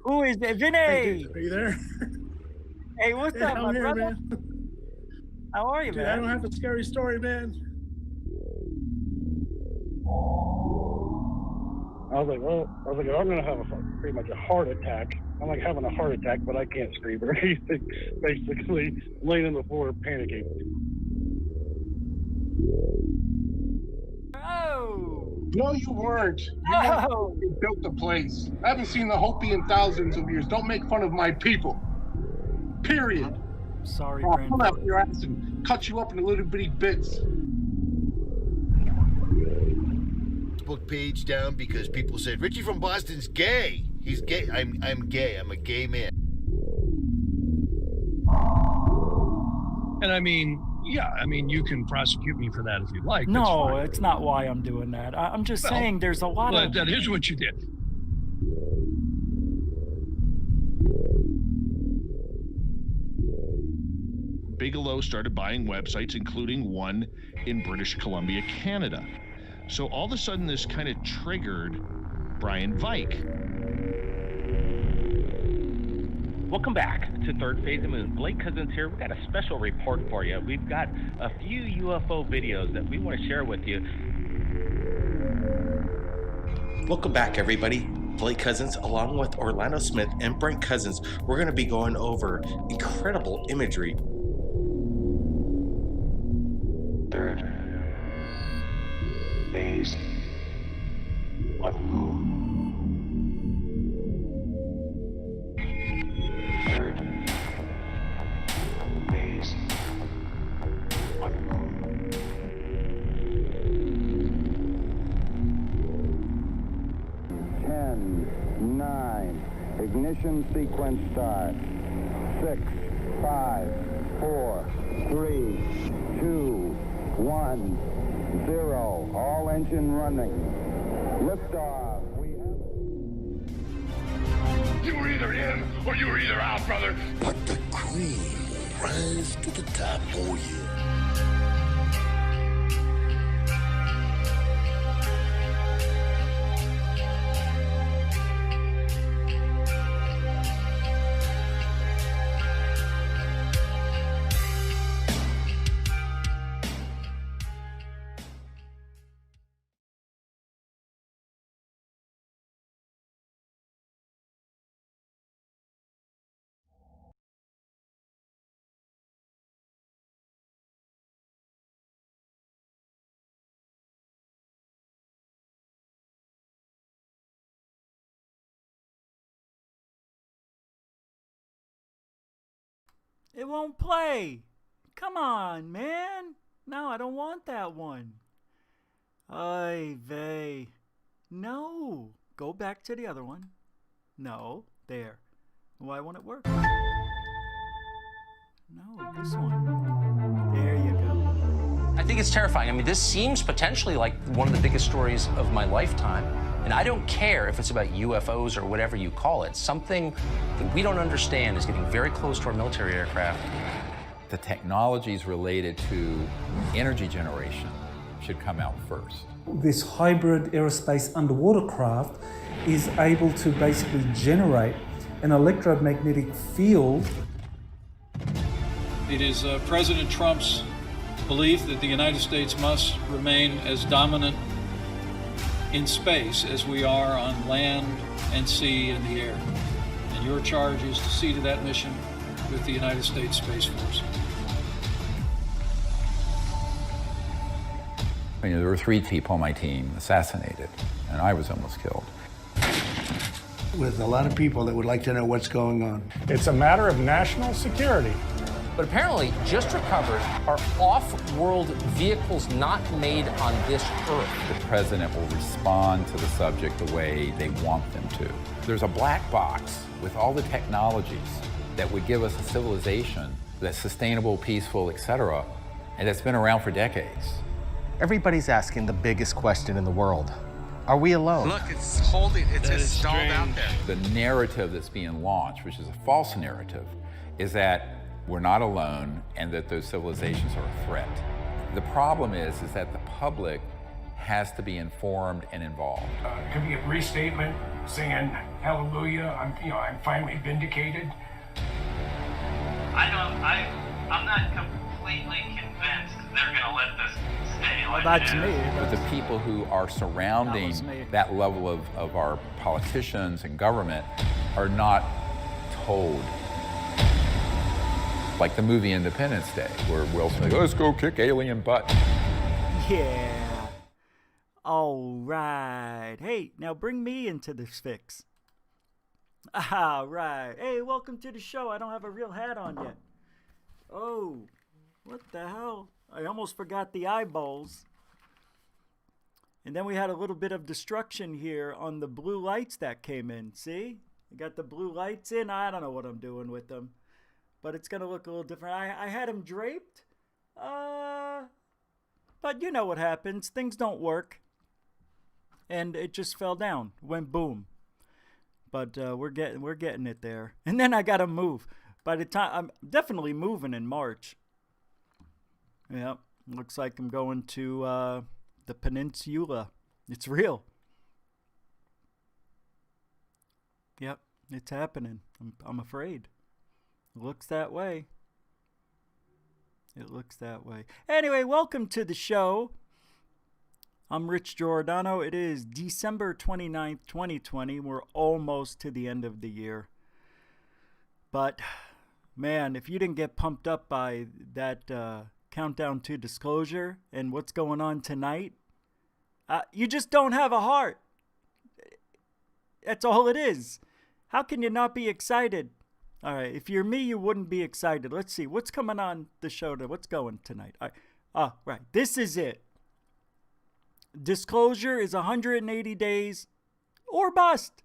Who is it? Vinny! Hey, dude, are you there? Hey, what's up, I'm my here, brother? man. How are you, Dude, man? I don't have a scary story, man. I was like, I'm gonna have pretty much a heart attack. I'm like having a heart attack, but I can't scream or anything. Basically, laying on the floor, panicking. Oh! No, you weren't. You built the place. I haven't seen the Hopi in thousands of years. Don't make fun of my people. Period. Sorry, I'll Brandon. pull out your ass and cut you up into little bitty bits. Facebook page down because people said Richie from Boston's gay. He's gay. I'm gay. I'm a gay man. And I mean, yeah, I mean, you can prosecute me for that if you like. No, it's not why I'm doing that. I'm just saying there's a lot of... That is what you did. Bigelow started buying websites, including one in British Columbia, Canada. So all of a sudden, this kind of triggered Brian Vike. Welcome back to Third Phase of the Moon. Blake Cousins here. We've got a special report for you. We've got a few UFO videos that we want to share with you. Welcome back, everybody. Blake Cousins, along with Orlando Smith and Brent Cousins, we're going to be going over incredible imagery. Third phase of the moon. Third phase of the moon. Ten, 9, ignition sequence start. 6, 5, 4, 3, 2, 1, 0. All engine running. Liftoff. You were either in or you were either out, brother. But the cream will rise to the top. Oh, yeah. It won't play. Come on, man. No, I don't want that one. Ay vey. No. Go back to the other one. No. There. Why won't it work? No, this one. There you go. I think it's terrifying. I mean, this seems potentially like one of the biggest stories of my lifetime. And I don't care if it's about UFOs or whatever you call it. Something that we don't understand is getting very close to our military aircraft. The technologies related to energy generation should come out first. This hybrid aerospace underwater craft is able to basically generate an electromagnetic field. It is President Trump's belief that the United States must remain as dominant in space as we are on land and sea and the air. And your charge is to see to that mission with the United States Space Force. You know, there were 3 people on my team assassinated, and I was almost killed. With a lot of people that would like to know what's going on. It's a matter of national security. But apparently, just recovered are off-world vehicles not made on this Earth. The president will respond to the subject the way they want them to. There's a black box with all the technologies that would give us a civilization that's sustainable, peaceful, etc., and that's been around for decades. Everybody's asking the biggest question in the world. Are we alone? Look, it's just stalled out there. The narrative that's being launched, which is a false narrative, is that we're not alone and that those civilizations are a threat. The problem is that the public has to be informed and involved. It could be a restatement saying, hallelujah, I'm finally vindicated. I'm not completely convinced they're going to let this stay like that's this. me. But the people who are surrounding that level of our politicians and government are not told. Like the movie Independence Day, where Will Smith, let's go kick alien butt. Yeah. All right. Hey, now bring me into this fix. All right. Hey, welcome to the show. I don't have a real hat on yet. Oh, what the hell? I almost forgot the eyeballs. And then we had a little bit of destruction here on the blue lights that came in. See? I got the blue lights in. I don't know what I'm doing with them. But it's going to look a little different. I had them draped. But you know what happens. Things don't work. And it just fell down. Went boom. But we're getting it there. And then I got to move. By the time, I'm definitely moving in March. Yep. Looks like I'm going to the peninsula. It's real. Yep. It's happening. I'm afraid. It looks that way. It looks that way. Anyway, welcome to the show. I'm Rich Giordano. It is December 29th, 2020. We're almost to the end of the year. But, man, if you didn't get pumped up by that countdown to disclosure and what's going on tonight, you just don't have a heart. That's all it is. How can you not be excited? All right, if you're me, you wouldn't be excited. Let's see, what's coming on the show? What's going tonight? Right, this is it. Disclosure is 180 days or bust.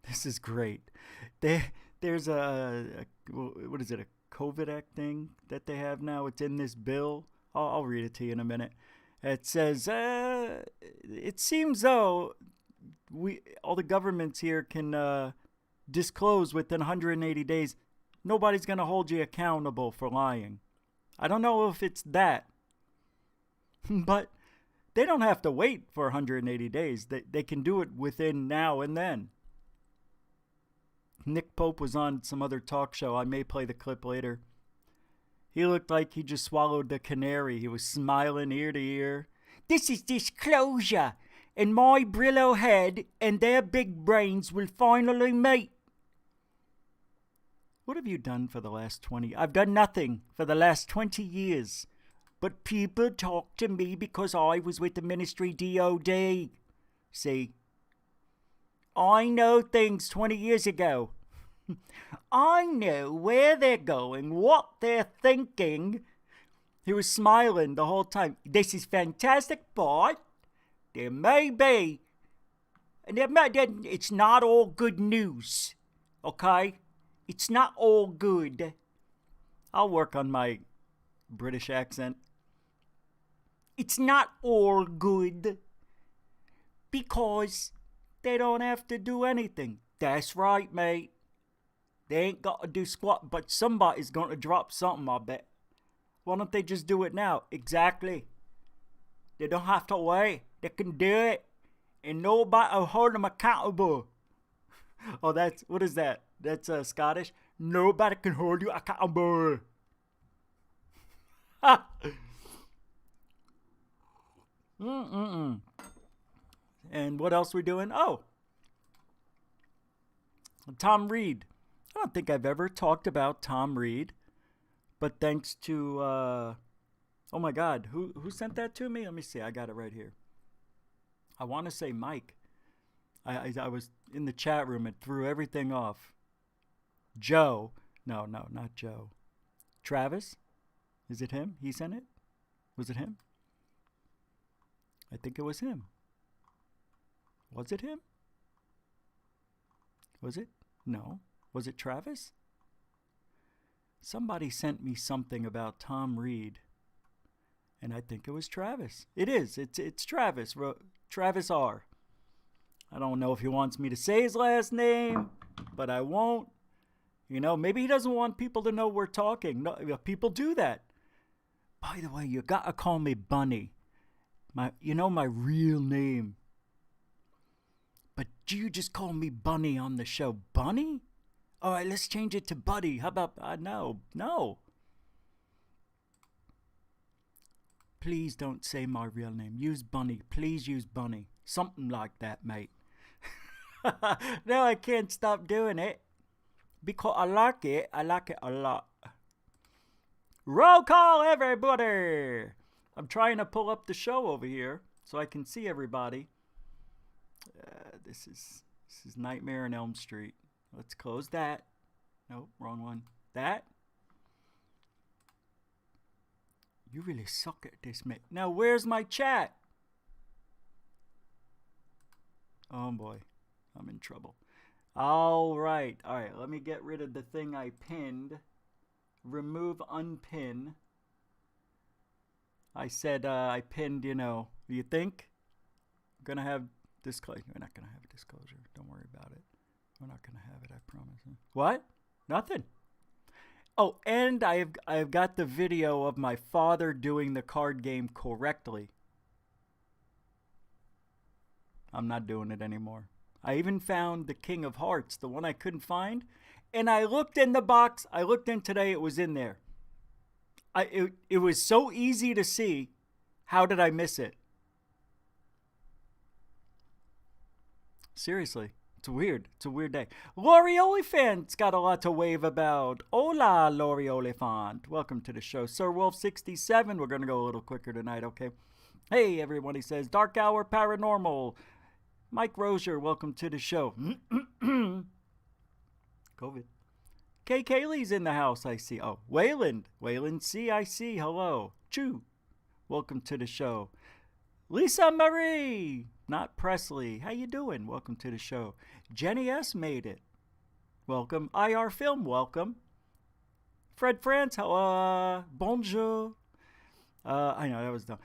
This is great. There's what is it, a COVID Act thing that they have now? It's in this bill. I'll read it to you in a minute. It says, it seems though all the governments here can disclose within 180 days. Nobody's going to hold you accountable for lying. I don't know if it's that. But they don't have to wait for 180 days. They can do it within now and then. Nick Pope was on some other talk show. I may play the clip later. He looked like he just swallowed the canary. He was smiling ear to ear. This is disclosure, and my Brillo head and their big brains will finally meet. What have you done for the last 20? I've done nothing for the last 20 years. But people talk to me because I was with the ministry DOD. See? I know things 20 years ago. I know where they're going, what they're thinking. He was smiling the whole time. This is fantastic, but there may be, and it's not all good news, okay? It's not all good. I'll work on my British accent. It's not all good because they don't have to do anything. That's right, mate. They ain't got to do squat, but somebody's going to drop something, I bet. Why don't they just do it now? Exactly. They don't have to wait. They can do it. And nobody will hold them accountable. Oh, what is that? That's Scottish. Nobody can hold you accountable. Ha! And what else we doing? Oh, Tom Reed. I don't think I've ever talked about Tom Reed, but thanks to oh my God, who sent that to me? Let me see. I got it right here. I want to say Mike. I was in the chat room and threw everything off. Joe. No, not Joe. Travis? Is it him? He sent it? Was it him? I think it was him. Was it him? Was it? No. Was it Travis? Somebody sent me something about Tom Reed, and I think it was Travis. It is. It's Travis. Travis R. I don't know if he wants me to say his last name, but I won't. You know, maybe he doesn't want people to know we're talking. No, people do that. By the way, you gotta call me Bunny. You know my real name. But you just call me Bunny on the show. Bunny? All right, let's change it to Buddy. How about, no. Please don't say my real name. Use Bunny. Please use Bunny. Something like that, mate. No, I can't stop doing it. Because I like it. I like it a lot. Roll call, everybody. I'm trying to pull up the show over here so I can see everybody. This is Nightmare on Elm Street. Let's close that. Nope, wrong one. That. You really suck at this, mate. Now, where's my chat? Oh, boy. I'm in trouble. All right. Let me get rid of the thing I pinned. Remove unpin. I said I pinned, you think? I'm going to have disclosure. We're not going to have a disclosure. Don't worry about it. We're not going to have it, I promise. What? Nothing. Oh, and I've got the video of my father doing the card game correctly. I'm not doing it anymore. I even found the King of Hearts, the one I couldn't find. And I looked in the box. I looked in today. It was in there. It was so easy to see. How did I miss it? Seriously. It's weird. It's a weird day. Lori Oliphant's got a lot to wave about. Hola, Lori Oliphant. Welcome to the show. Sir Wolf 67. We're going to go a little quicker tonight, okay? Hey, everyone, he says. Dark Hour Paranormal. Mike Rozier, welcome to the show. COVID. Kay Kaylee's in the house, I see. Oh, Wayland. Wayland C, I see. Hello. Choo. Welcome to the show. Lisa Marie. Not Presley. How you doing? Welcome to the show. Jenny S made it. Welcome. IR Film, welcome. Fred France, hello. Bonjour. I know, that was dumb.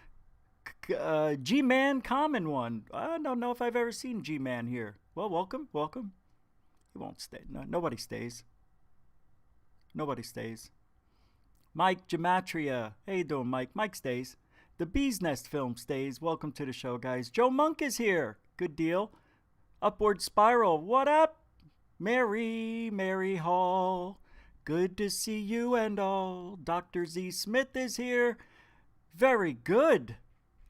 G-Man Common One. I don't know if I've ever seen G-Man here. Well, welcome. He won't stay. No, nobody stays. Nobody stays. Mike Gematria. How you doing, Mike? Mike stays. The Bee's Nest Film stays. Welcome to the show, guys. Joe Monk is here. Good deal. Upward Spiral. What up? Mary Hall. Good to see you and all. Dr. Z Smith is here. Very good.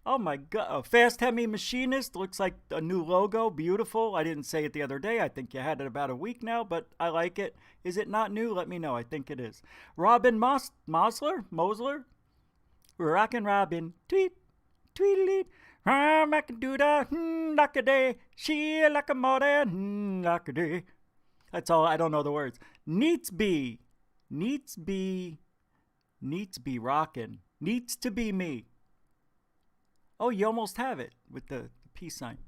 Oh my God. Fast Hemi Machinist. Looks like a new logo. Beautiful. I didn't say it the other day. I think you had it about a week now, but I like it. Is it not new? Let me know. I think it is. Robin Mosler? Rockin' Robin. Tweet. Tweedleed. I can do that. Like a day. She like a mother. Like a day. That's all. I don't know the words. Needs be rockin'. Needs to be me. Oh, you almost have it with the peace sign.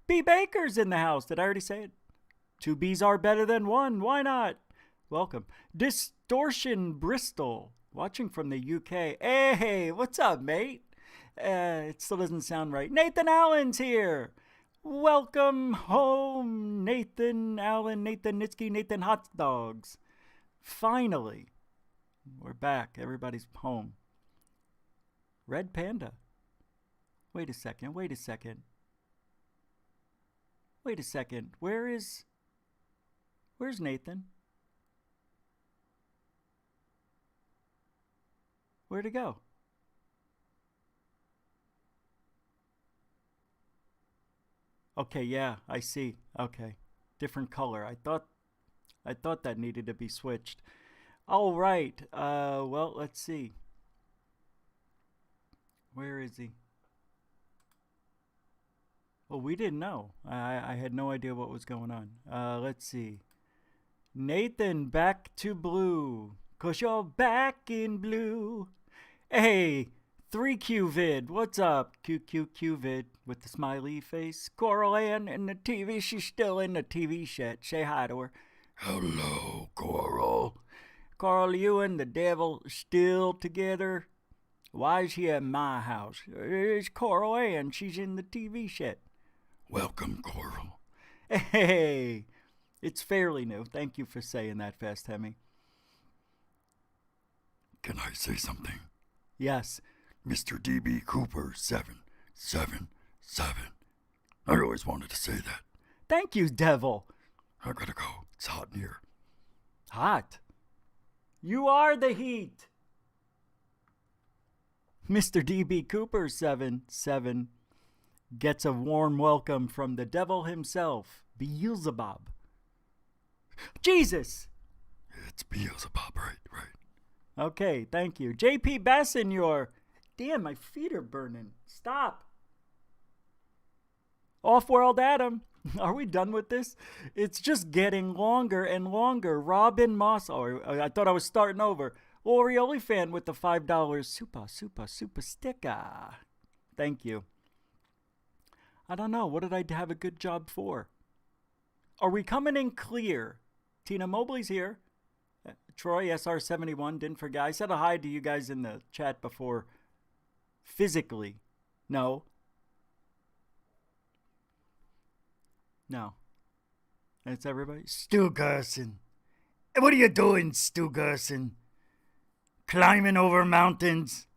B. Baker's in the house. Did I already say it? 2 B's are better than 1. Why not? Welcome. Distortion Bristol. Watching from the UK. Hey, what's up, mate? It still doesn't sound right. Nathan Allen's here. Welcome home, Nathan Allen, Nathan Nitsky, Nathan Hot Dogs. Finally, we're back. Everybody's home. Red Panda. Wait a second. Where's Nathan? Where'd he go? Okay, yeah, I see. Okay. Different color. I thought that needed to be switched. All right. Well, let's see. Where is he? Well, we didn't know. I had no idea what was going on. Let's see. Nathan, back to blue. 'Cause you're back in blue. Hey, 3Q Vid, what's up? QQQ Vid with the smiley face. Coral Ann in the TV. She's still in the TV set. Say hi to her. Hello, Coral. Coral, you and the devil still together? Why is he at my house? It's Coral Ann. She's in the TV set. Welcome, Coral. Hey, it's fairly new. Thank you for saying that, Fast Hemi. Can I say something? Yes. Mr. D.B. Cooper, 7. 7, 7. I always wanted to say that. Thank you, Devil. I gotta go. It's hot in here. Hot? You are the heat. Mr. D.B. Cooper, 7, 7, gets a warm welcome from the devil himself, Beelzebub. Jesus! It's Beelzebub, right. Okay, thank you. J.P. Bassignor. Damn, my feet are burning. Stop. Off-World Adam. Are we done with this? It's just getting longer and longer. Robin Moss. Oh, I thought I was starting over. Orioli fan with the $5 super sticker. Thank you. I don't know. What did I have a good job for? Are we coming in clear? Tina Mobley's here. Troy, SR71, didn't forget. I said a hi to you guys in the chat before. Physically. No. That's everybody. Stu Gerson. What are you doing, Stu Gerson? Climbing over mountains.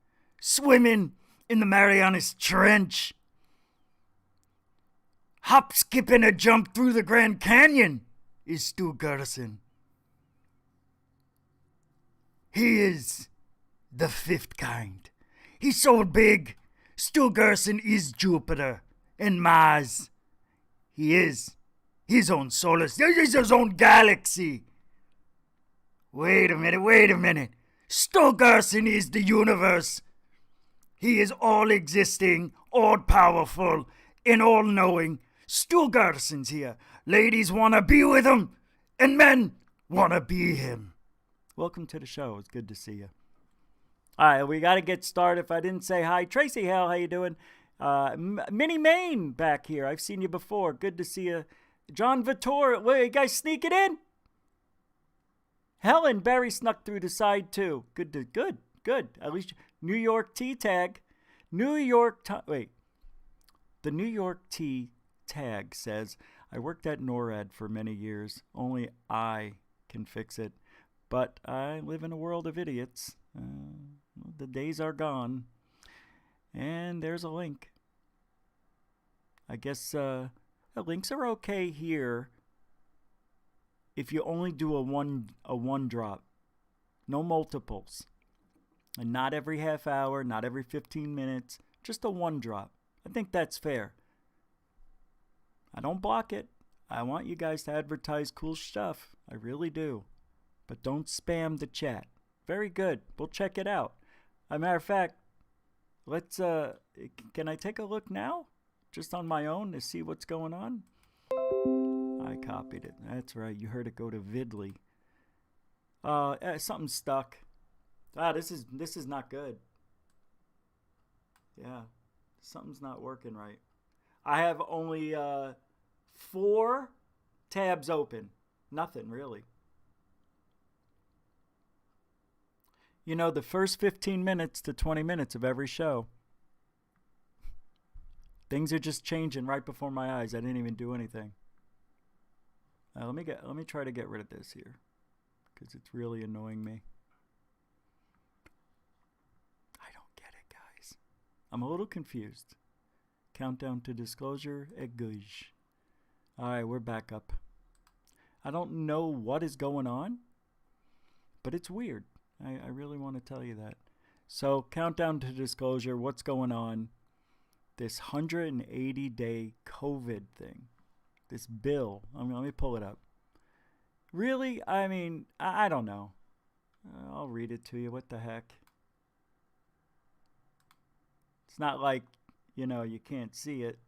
Swimming in the Marianas Trench. Hop, skip, and a jump through the Grand Canyon is Stu Gerson. He is the fifth kind. He's so big. Stu Gerson is Jupiter and Mars. He is his own solar system. He's his own galaxy. Wait a minute. Stu Gerson is the universe. He is all existing, all powerful, and all knowing. Stu Gerson's here. Ladies want to be with him, and men want to be him. Welcome to the show. It's good to see you. All right, we got to get started. If I didn't say hi, Tracy Hale, how you doing? Minnie Main back here. I've seen you before. Good to see you. John Vittor. Wait, you guys sneak it in? Helen Barry snuck through the side too. Good. At least New York T tag. The New York T tag says, I worked at NORAD for many years. Only I can fix it. But I live in a world of idiots. The days are gone. And there's a link. I guess the links are okay here if you only do a one drop. No multiples. And not every half hour, not every 15 minutes. Just a one drop. I think that's fair. I don't block it. I want you guys to advertise cool stuff. I really do. But don't spam the chat. Very good. We'll check it out. As a matter of fact, let's, can I take a look now? Just on my own to see what's going on? I copied it. That's right. You heard it go to Vidly. Something stuck. This is not good. Yeah. Something's not working right. I have only 4 tabs open. Nothing really. You know, the first 15 minutes to 20 minutes of every show, things are just changing right before my eyes. I didn't even do anything. Let me try to get rid of this here, because it's really annoying me. I don't get it, guys. I'm a little confused. Countdown to disclosure, egouge. All right, we're back up. I don't know what is going on, but it's weird. I really want to tell you that. So, countdown to disclosure, what's going on? This 180-day COVID thing. This bill. Let me pull it up. Really? I mean, I don't know. I'll read it to you. What the heck? It's not like, you can't see it.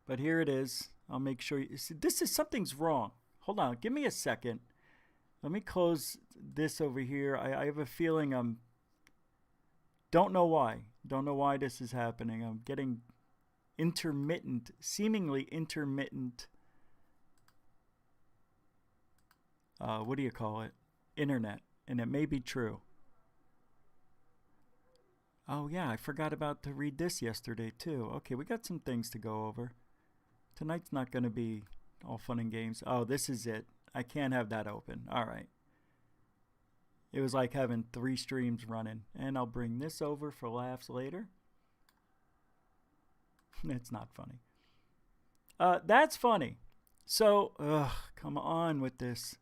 But here it is. I'll make sure you see. Something's wrong. Hold on. Give me a second. Let me close this over here. I have a feeling don't know why. Don't know why this is happening. I'm getting seemingly intermittent, what do you call it? Internet. And it may be true. Oh yeah, I forgot about to read this yesterday too. Okay, we got some things to go over. Tonight's not going to be all fun and games. Oh, this is it. I can't have that open. All right. It was like having 3 streams running. And I'll bring this over for laughs later. It's not funny. That's funny. So, come on with this.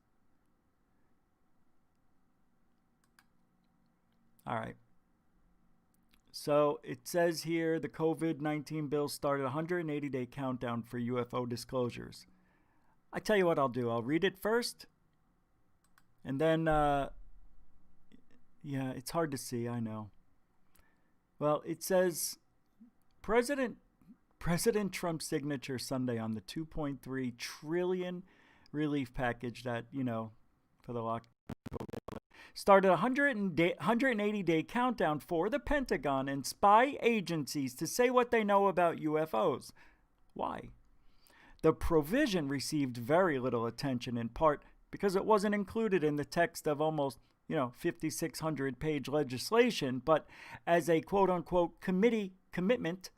All right. So it says here the COVID-19 bill started a 180-day countdown for UFO disclosures. I tell you what I'll do. I'll read it first. And then, yeah, it's hard to see, I know. Well, it says President Trump's signature Sunday on the $2.3 trillion relief package that, for the lockdown started a 180-day countdown for the Pentagon and spy agencies to say what they know about UFOs. Why? The provision received very little attention, in part because it wasn't included in the text of almost 5,600-page legislation, but as a quote-unquote committee commitment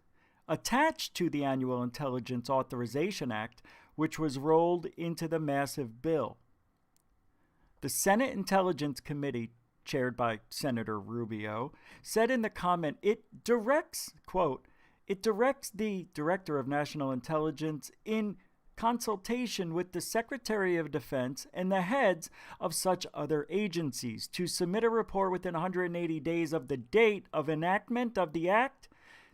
attached to the Annual Intelligence Authorization Act, which was rolled into the massive bill. The Senate Intelligence Committee, chaired by Senator Rubio, said in the comment it directs the Director of National Intelligence in consultation with the Secretary of Defense and the heads of such other agencies to submit a report within 180 days of the date of enactment of the act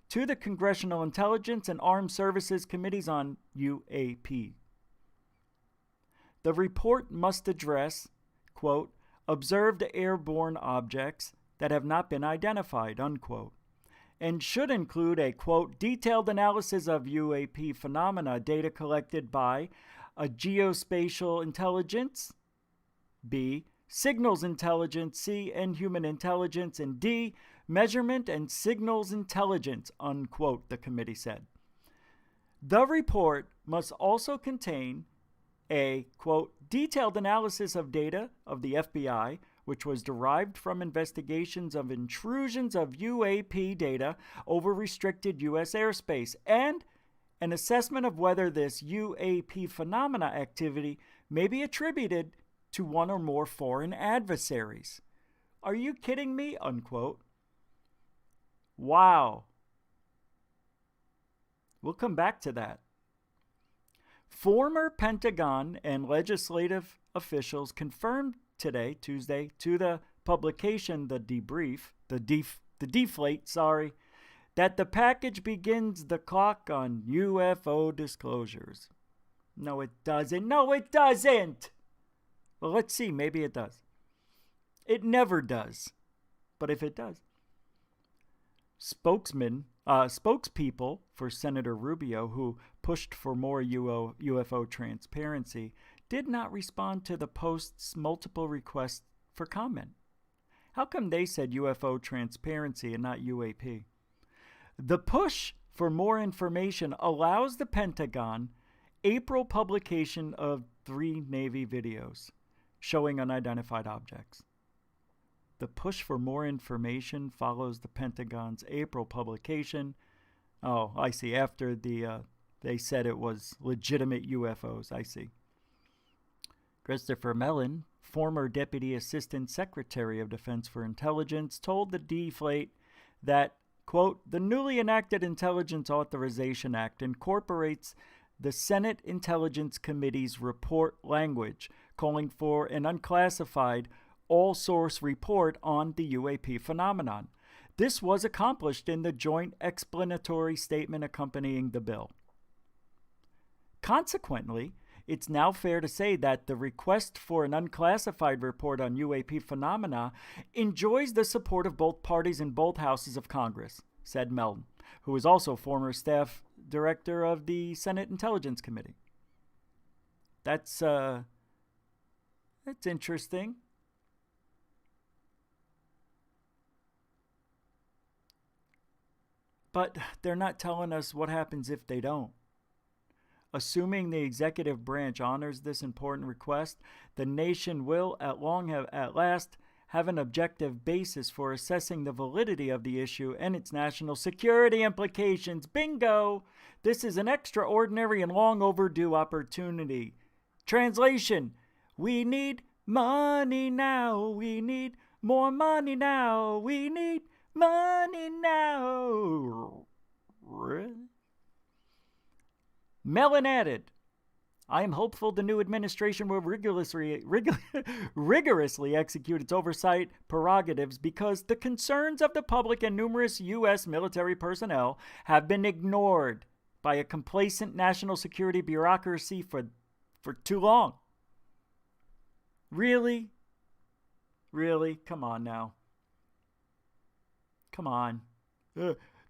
to the Congressional Intelligence and Armed Services Committees on UAP. The report must address, quote, observed airborne objects that have not been identified, unquote, and should include a, quote, detailed analysis of UAP phenomena, data collected by a geospatial intelligence, B, signals intelligence, C, and human intelligence, and D, measurement and signals intelligence, unquote, the committee said. The report must also contain a, quote, detailed analysis of data of the FBI, which was derived from investigations of intrusions of UAP data over restricted U.S. airspace, and an assessment of whether this UAP phenomena activity may be attributed to one or more foreign adversaries. Are you kidding me? Unquote. Wow. We'll come back to that. Former Pentagon and legislative officials confirmed today, Tuesday, to the publication The Deflate, that the package begins the clock on UFO disclosures. No, it doesn't. No, it doesn't. Well, let's see. Maybe it does. It never does. But if it does. Spokespeople for Senator Rubio, who pushed for more UFO transparency, did not respond to the Post's multiple requests for comment. How come they said UFO transparency and not UAP? The push for more information allows the Pentagon April publication of 3 Navy videos showing unidentified objects. The push for more information follows the Pentagon's April publication. Oh, I see. After they said it was legitimate UFOs. I see. Christopher Mellon, former Deputy Assistant Secretary of Defense for Intelligence, told the Deflate that, quote, the newly enacted Intelligence Authorization Act incorporates the Senate Intelligence Committee's report language, calling for an unclassified all-source report on the UAP phenomenon. This was accomplished in the joint explanatory statement accompanying the bill. Consequently, it's now fair to say that the request for an unclassified report on UAP phenomena enjoys the support of both parties in both houses of Congress, said Mellon, who is also former staff director of the Senate Intelligence Committee. That's interesting. But they're not telling us what happens if they don't. Assuming the executive branch honors this important request, the nation will at last have an objective basis for assessing the validity of the issue and its national security implications. Bingo! This is an extraordinary and long overdue opportunity. Translation: we need money now. We need more money now. We need money now. Mellon added, I am hopeful the new administration will rigorously execute its oversight prerogatives because the concerns of the public and numerous U.S. military personnel have been ignored by a complacent national security bureaucracy for too long. Really? Really? Come on now. Come on.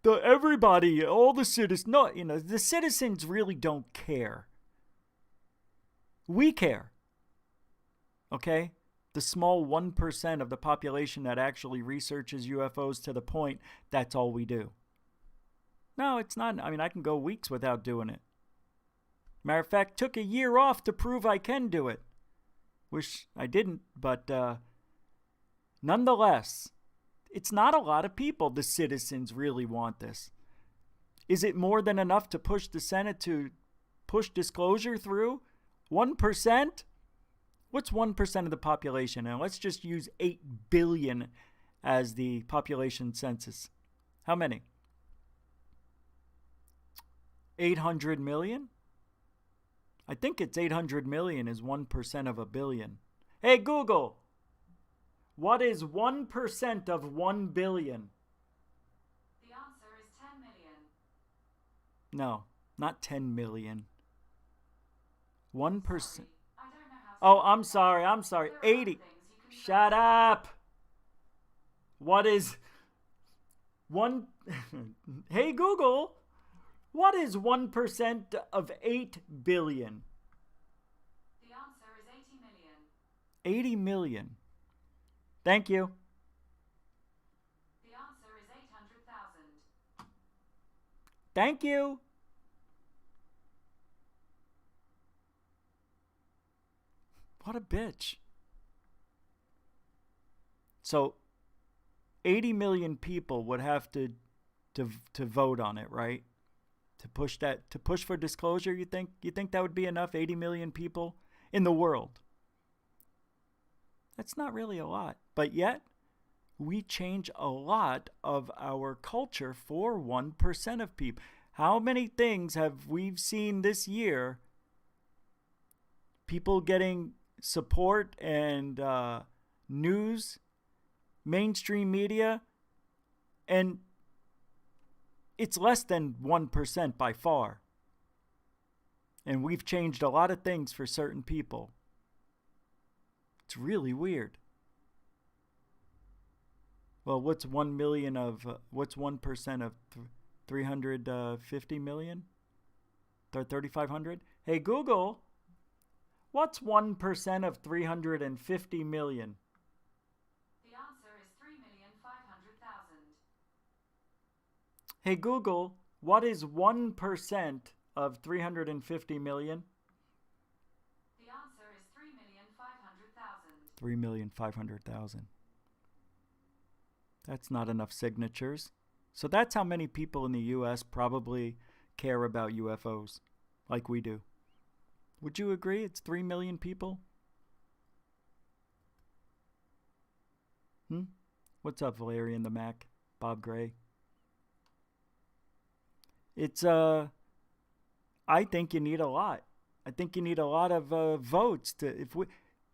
Everybody, all the citizens, no, the citizens really don't care. We care. Okay? The small 1% of the population that actually researches UFOs to the point that's all we do. No, it's not. I mean, I can go weeks without doing it. Matter of fact, took a year off to prove I can do it. Wish I didn't, but nonetheless, it's not a lot of people. The citizens really want this. Is it more than enough to push the Senate to push disclosure through? 1%? What's 1% of the population? Now, let's just use 8 billion as the population census. How many? 800 million? I think it's 800 million is 1% of a billion. Hey, Google, what is 1% of 1 billion? The answer is 10 million. No, not 10 million. 1%. Sorry, I don't know how to Oh, I'm sorry. 80. Shut up. What is one? Hey, Google, what is 1% of 8 billion? The answer is 80 million. 80 million. Thank you. The answer is 800,000. Thank you. What a bitch. So 80 million people would have to vote on it, right? To push for disclosure, you think that would be enough? 80 million people in the world. That's not really a lot. But yet, we change a lot of our culture for 1% of people. How many things have we seen this year? People getting support and news, mainstream media, and it's less than 1% by far. And we've changed a lot of things for certain people. It's really weird. Well, what's 1 million of, what's 1% of 350 million? 3,500? Hey, Google, what's 1% of 350 million? The answer is 3,500,000. Hey, Google, what is 1% of 350 million? The answer is 3,500,000. 3,500,000. That's not enough signatures. So that's how many people in the U.S. probably care about UFOs, like we do. Would you agree it's 3 million people? What's up, Valerian the Mac? Bob Gray? It's, I think you need a lot. I think you need a lot of votes to,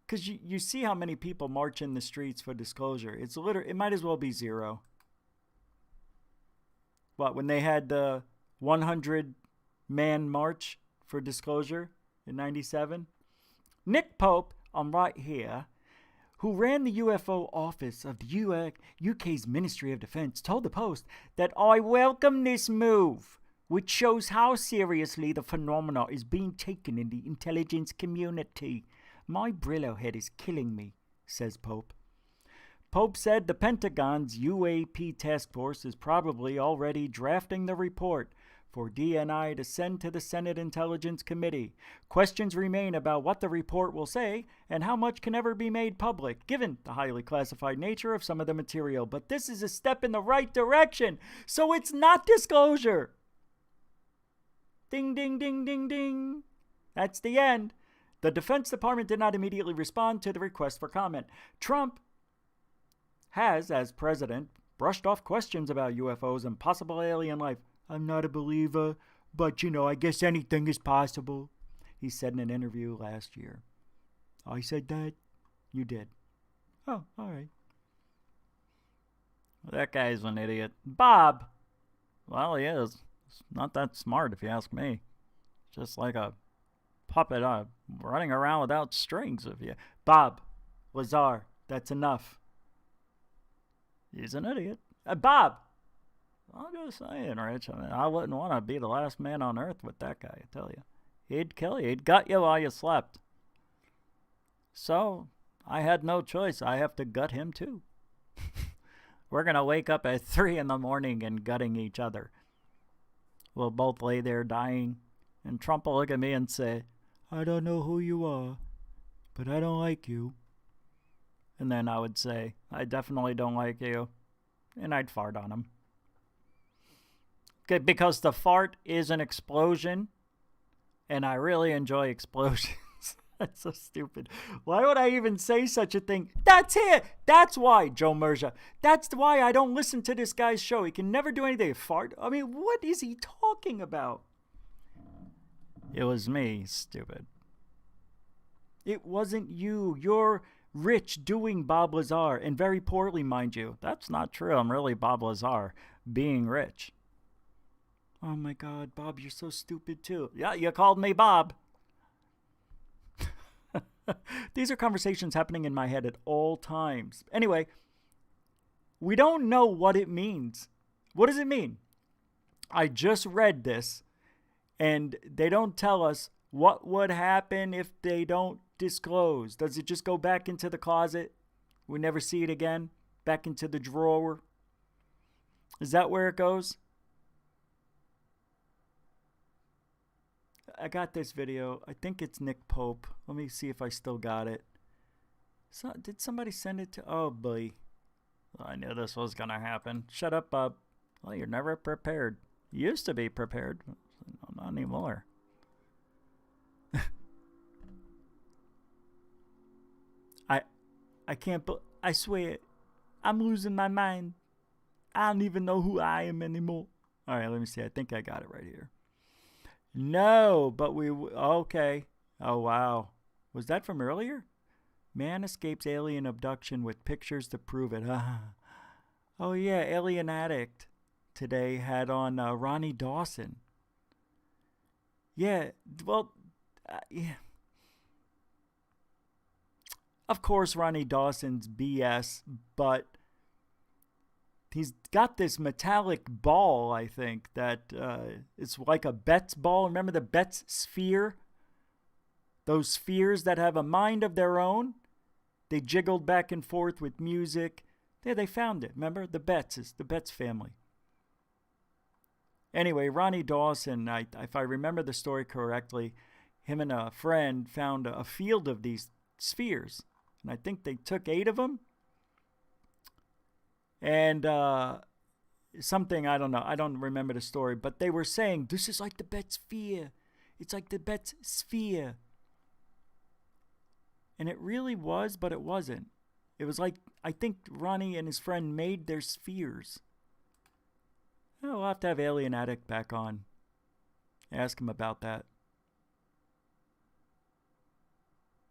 because you see how many people march in the streets for disclosure. It's literally, it might as well be zero. What, when they had the 100-man march for disclosure in 97? Nick Pope, I'm right here, who ran the UFO office of the UK's Ministry of Defence, told the Post that I welcome this move, which shows how seriously the phenomena is being taken in the intelligence community. My Brillo head is killing me, says Pope. Pope said the Pentagon's UAP task force is probably already drafting the report for DNI to send to the Senate Intelligence Committee. Questions remain about what the report will say and how much can ever be made public, given the highly classified nature of some of the material. But this is a step in the right direction, so it's not disclosure. Ding, ding, ding, ding, ding. That's the end. The Defense Department did not immediately respond to the request for comment. Trump has, as president, brushed off questions about UFOs and possible alien life. I'm not a believer. But, I guess anything is possible. He said in an interview last year. I said that? You did. Oh, all right. Well, that guy's an idiot. Bob. Well, he is. He's not that smart, if you ask me. Just like a puppet running around without strings. Bob Lazar, that's enough. He's an idiot. Bob. I'm just saying, Rich. I mean, I wouldn't want to be the last man on earth with that guy, I tell you. He'd kill you. He'd gut you while you slept. So, I had no choice. I have to gut him too. We're going to wake up at 3 in the morning and gutting each other. We'll both lay there dying, and Trump will look at me and say, I don't know who you are, but I don't like you. And then I would say, I definitely don't like you, and I'd fart on him. Okay, because the fart is an explosion, and I really enjoy explosions. That's so stupid. Why would I even say such a thing? That's it. That's why, Joe Merja. That's why I don't listen to this guy's show. He can never do anything. Fart? I mean, what is he talking about? It was me, stupid. It wasn't you. You're rich doing Bob Lazar, and very poorly, mind you. That's not true. I'm really Bob Lazar, being rich. Oh my God, Bob, you're so stupid too. Yeah, you called me Bob. These are conversations happening in my head at all times. Anyway, we don't know what it means. What does it mean? I just read this, and they don't tell us what would happen if they don't disclose. Does it just go back into the closet? We never see it again? Back into the drawer? Is that where it goes? I got this video. I think it's Nick Pope. Let me see if I still got it. So, did somebody send it to... Oh, boy. I knew this was going to happen. Shut up, Bob. Well, you're never prepared. You used to be prepared. Not anymore. I can't... I swear. I'm losing my mind. I don't even know who I am anymore. All right, let me see. I think I got it right here. No, but okay. Oh, wow. Was that from earlier? Man escapes alien abduction with pictures to prove it. Oh, yeah, Alien Addict today had on Ronnie Dawson. Yeah, well, yeah. Of course, Ronnie Dawson's BS, but he's got this metallic ball, I think, that it's like a Betz ball. Remember the Betz sphere? Those spheres that have a mind of their own? They jiggled back and forth with music. Yeah, they found it. Remember? The Betz family. Anyway, Ronnie Dawson, if I remember the story correctly, him and a friend found a field of these spheres. And I think they took 8 of them. And something, I don't know. I don't remember the story. But they were saying, this is like the Betz sphere. It's like the Betz sphere. And it really was, but it wasn't. It was like, I think Ronnie and his friend made their spheres. Oh, we'll have to have Alien Addict back on. Ask him about that.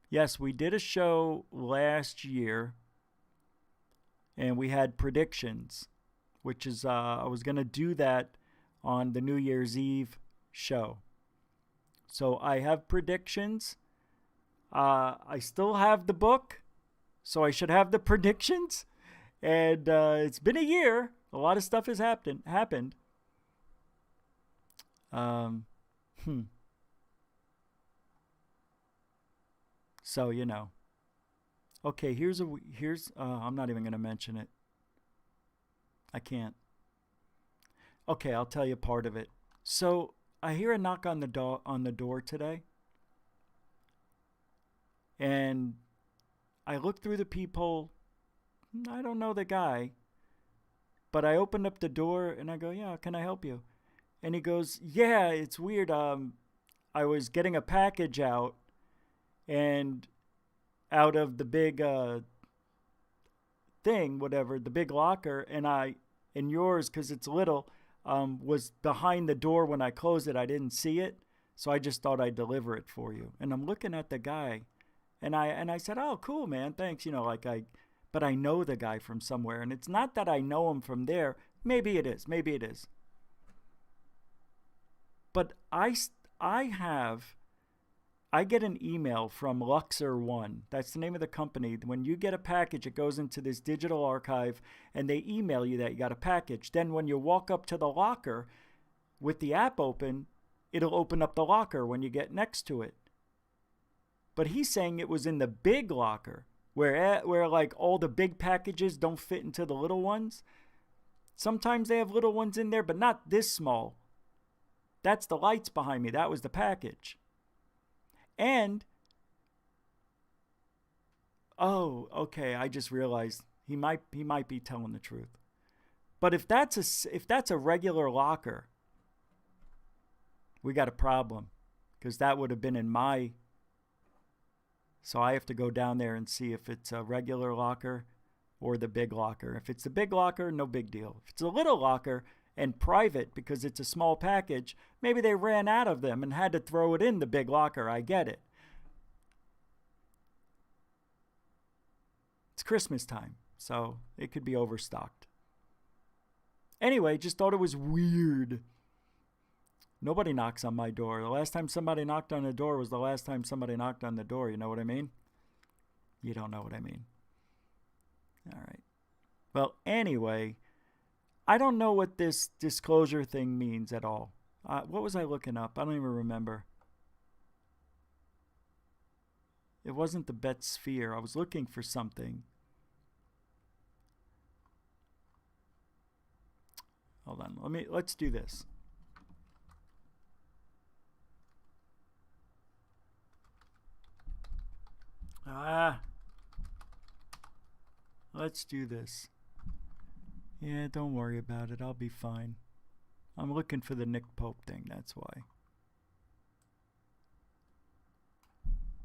Yes, we did a show last year. And we had predictions, which is, I was going to do that on the New Year's Eve show. So I have predictions. I still have the book, so I should have the predictions. And it's been a year. A lot of stuff has happened. So, you know. Okay, here's I'm not even going to mention it. I can't. Okay, I'll tell you part of it. So, I hear a knock on the door today. And I look through the peephole. I don't know the guy. But I opened up the door and I go, "Yeah, can I help you?" And he goes, "Yeah, it's weird. I was getting a package out and out of the big thing, whatever, the big locker, and yours, because it's little, was behind the door when I closed it. I didn't see it, so I just thought I'd deliver it for you. And I'm looking at the guy, and I said, "Oh, cool, man, thanks." But I know the guy from somewhere, and it's not that I know him from there. Maybe it is. But I get an email from Luxor One. That's the name of the company. When you get a package, it goes into this digital archive, and they email you that you got a package. Then when you walk up to the locker with the app open, it'll open up the locker when you get next to it. But he's saying it was in the big locker, where like all the big packages don't fit into the little ones. Sometimes they have little ones in there, but not this small. That's the lights behind me. That was the package. And, oh, okay, I just realized he might be telling the truth. But if that's a regular locker, we got a problem, because that would have been in my. So I have to go down there and see if it's a regular locker or the big locker. If it's the big locker, no big deal. If it's a little locker and private because it's a small package, maybe they ran out of them and had to throw it in the big locker. I get it. It's Christmas time, so it could be overstocked. Anyway, just thought it was weird. Nobody knocks on my door. The last time somebody knocked on the door was the last time somebody knocked on the door. You know what I mean? You don't know what I mean. All right. Well, anyway, I don't know what this disclosure thing means at all. What was I looking up? I don't even remember. It wasn't the Bet Sphere. I was looking for something. Hold on. Let's do this. Let's do this. Yeah, don't worry about it. I'll be fine. I'm looking for the Nick Pope thing, that's why.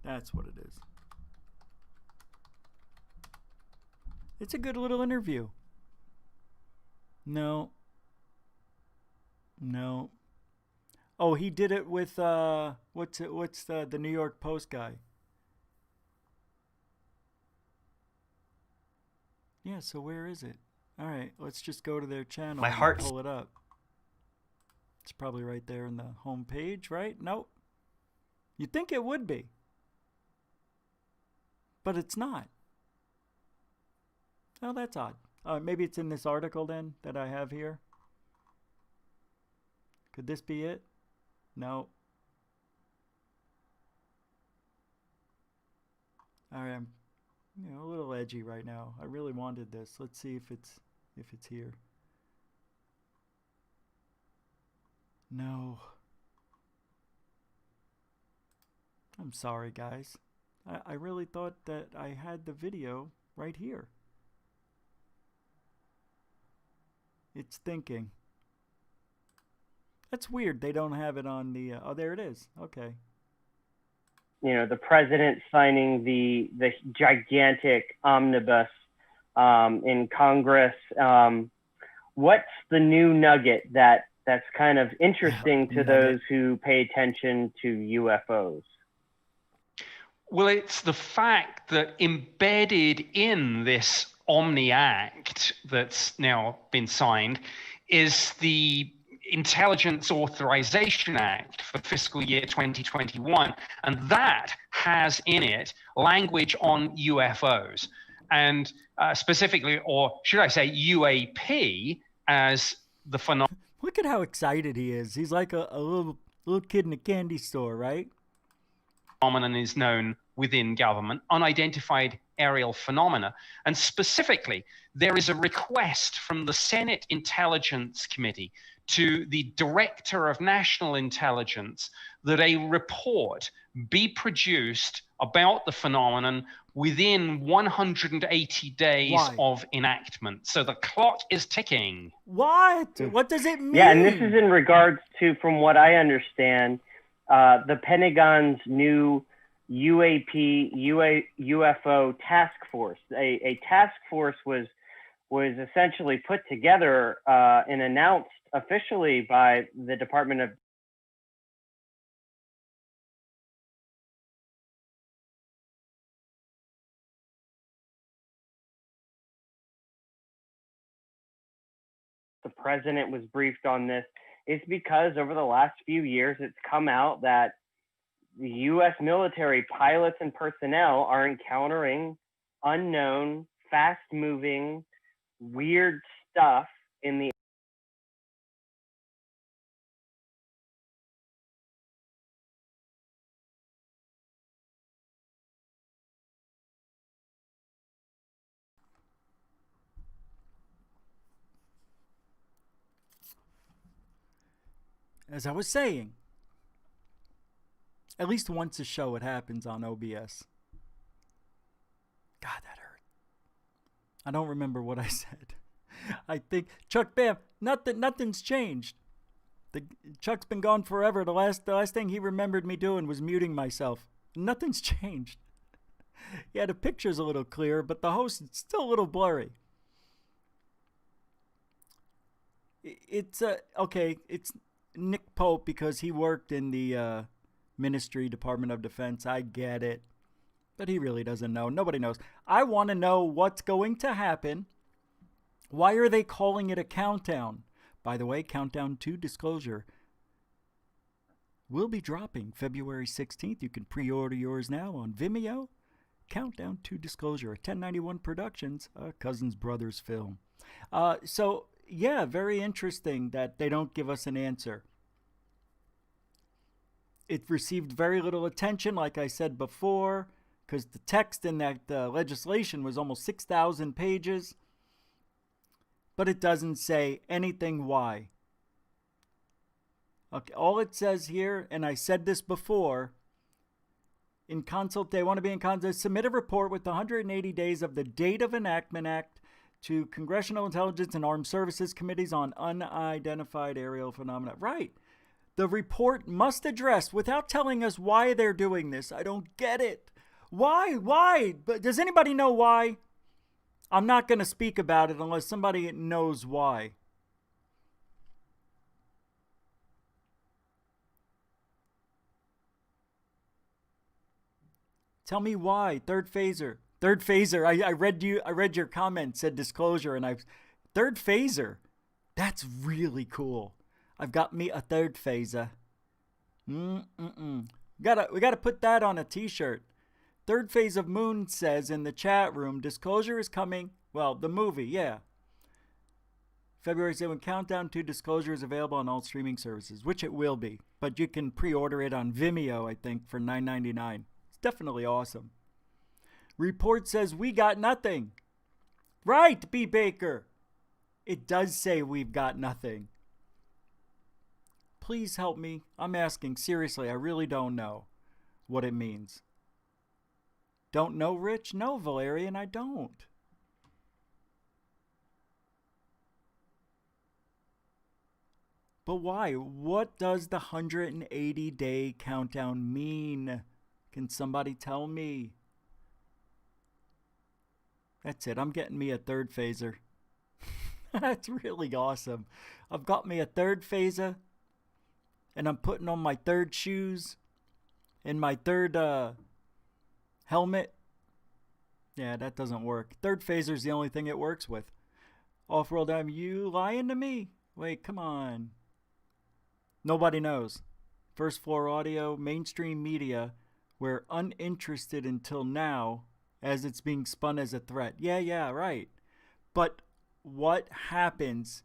That's what it is. It's a good little interview. No. Oh, he did it with what's the New York Post guy? Yeah, so where is it? All right, let's just go to their channel and pull it up. It's probably right there in the home page, right? Nope. You'd think it would be. But it's not. Oh, that's odd. Maybe it's in this article then that I have here. Could this be it? No. All right, I'm a little edgy right now. I really wanted this. Let's see if it's here. No. I'm sorry, guys. I really thought that I had the video right here. It's thinking. That's weird. They don't have it on the... oh, there it is. Okay. The president signing the gigantic omnibus in Congress. What's the new nugget that's kind of interesting to those who pay attention to UFOs? Well, it's the fact that embedded in this Omni Act that's now been signed is the Intelligence Authorization Act for fiscal year 2021, and that has in it language on UFOs, and specifically, or should I say UAP, as the phenomenon. Look at how excited he is. He's like a little kid in a candy store, right? Phenomenon is known within government, unidentified aerial phenomena, and specifically, there is a request from the Senate Intelligence Committee to the Director of National Intelligence that a report be produced about the phenomenon within 180 days of enactment. So the clock is ticking. What? What does it mean? Yeah, and this is in regards to, from what I understand, the Pentagon's new UAP, UFO task force. A task force was was essentially put together and announced officially by the Department of the president was briefed on this, is because over the last few years, it's come out that the U.S. military pilots and personnel are encountering unknown, fast-moving, weird stuff in the As I was saying, at least once a show it happens on OBS. God, that hurt. I don't remember what I said. I think Chuck Bam, nothing's changed. Chuck's been gone forever. The last thing he remembered me doing was muting myself. Nothing's changed. Yeah, the picture's a little clearer, but the host is still a little blurry. It's okay, it's Nick Pope because he worked in the Ministry, Department of Defense. I get it. But he really doesn't know. Nobody knows. I want to know what's going to happen. Why are they calling it a countdown? By the way, Countdown to Disclosure will be dropping February 16th. You can pre-order yours now on Vimeo. Countdown to Disclosure, 1091 Productions, a Cousins Brothers film. So, yeah, very interesting that they don't give us an answer. It received very little attention, like I said before, because the text in that legislation was almost 6,000 pages. But it doesn't say anything why. Okay, all it says here, and I said this before, they want to be in consult, submit a report with 180 days of the date of enactment act to Congressional Intelligence and Armed Services Committees on Unidentified Aerial Phenomena. Right. The report must address, without telling us why they're doing this. I don't get it. Why? But does anybody know why? I'm not going to speak about it unless somebody knows why. Tell me why. Third phaser. I read your comment, said disclosure, and third phaser. That's really cool. I've got me a third phaser. We gotta put that on a t-shirt. Third Phase of Moon says in the chat room, Disclosure is coming. Well, the movie, yeah. February 7th, Countdown to Disclosure is available on all streaming services, which it will be. But you can pre-order it on Vimeo, I think, for $9.99. It's definitely awesome. Report says we got nothing. Right, B. Baker. It does say we've got nothing. Please help me. I'm asking seriously. I really don't know what it means. Don't know, Rich? No, Valerian, I don't. But why? What does the 180-day countdown mean? Can somebody tell me? That's it. I'm getting me a third phaser. That's really awesome. I've got me a third phaser, and I'm putting on my third shoes and my third helmet. Yeah, that doesn't work. Third phaser's the only thing it works with. Off-world, you lying to me? Wait, come on. Nobody knows. First Floor Audio, mainstream media, we're uninterested until now as it's being spun as a threat. Yeah, right. But what happens?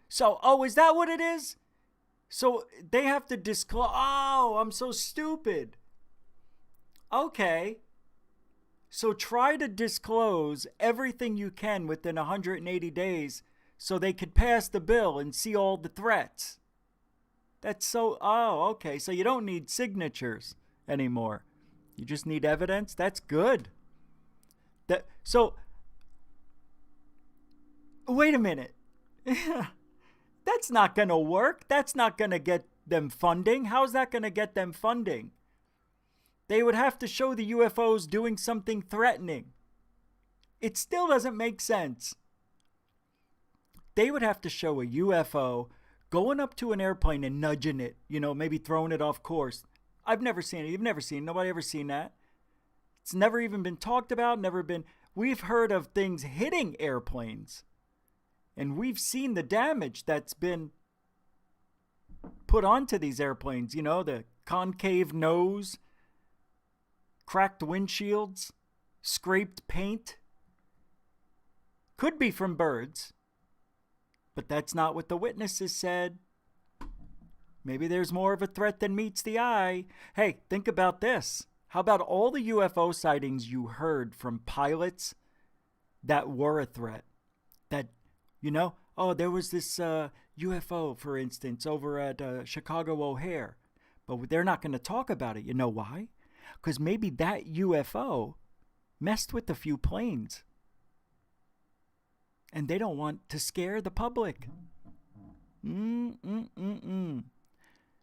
So, is that what it is? So they have to disclose. Oh, I'm so stupid. Okay. So try to disclose everything you can within 180 days so they could pass the bill and see all the threats. That's so, okay. So you don't need signatures anymore. You just need evidence. That's good. So, wait a minute. That's not going to work. That's not going to get them funding. How's that going to get them funding? They would have to show the UFOs doing something threatening. It still doesn't make sense. they would have to show a UFO going up to an airplane and nudging it, maybe throwing it off course. I've never seen it. You've never seen it. Nobody ever seen that. It's never even been talked about, We've heard of things hitting airplanes. And we've seen the damage that's been put onto these airplanes. The concave nose, cracked windshields, scraped paint. Could be from birds. But that's not what the witnesses said. Maybe there's more of a threat than meets the eye. Hey, think about this. How about all the UFO sightings you heard from pilots that were a threat? That, there was this UFO, for instance, over at Chicago O'Hare. But they're not going to talk about it. You know why? Because maybe that UFO messed with a few planes. And they don't want to scare the public.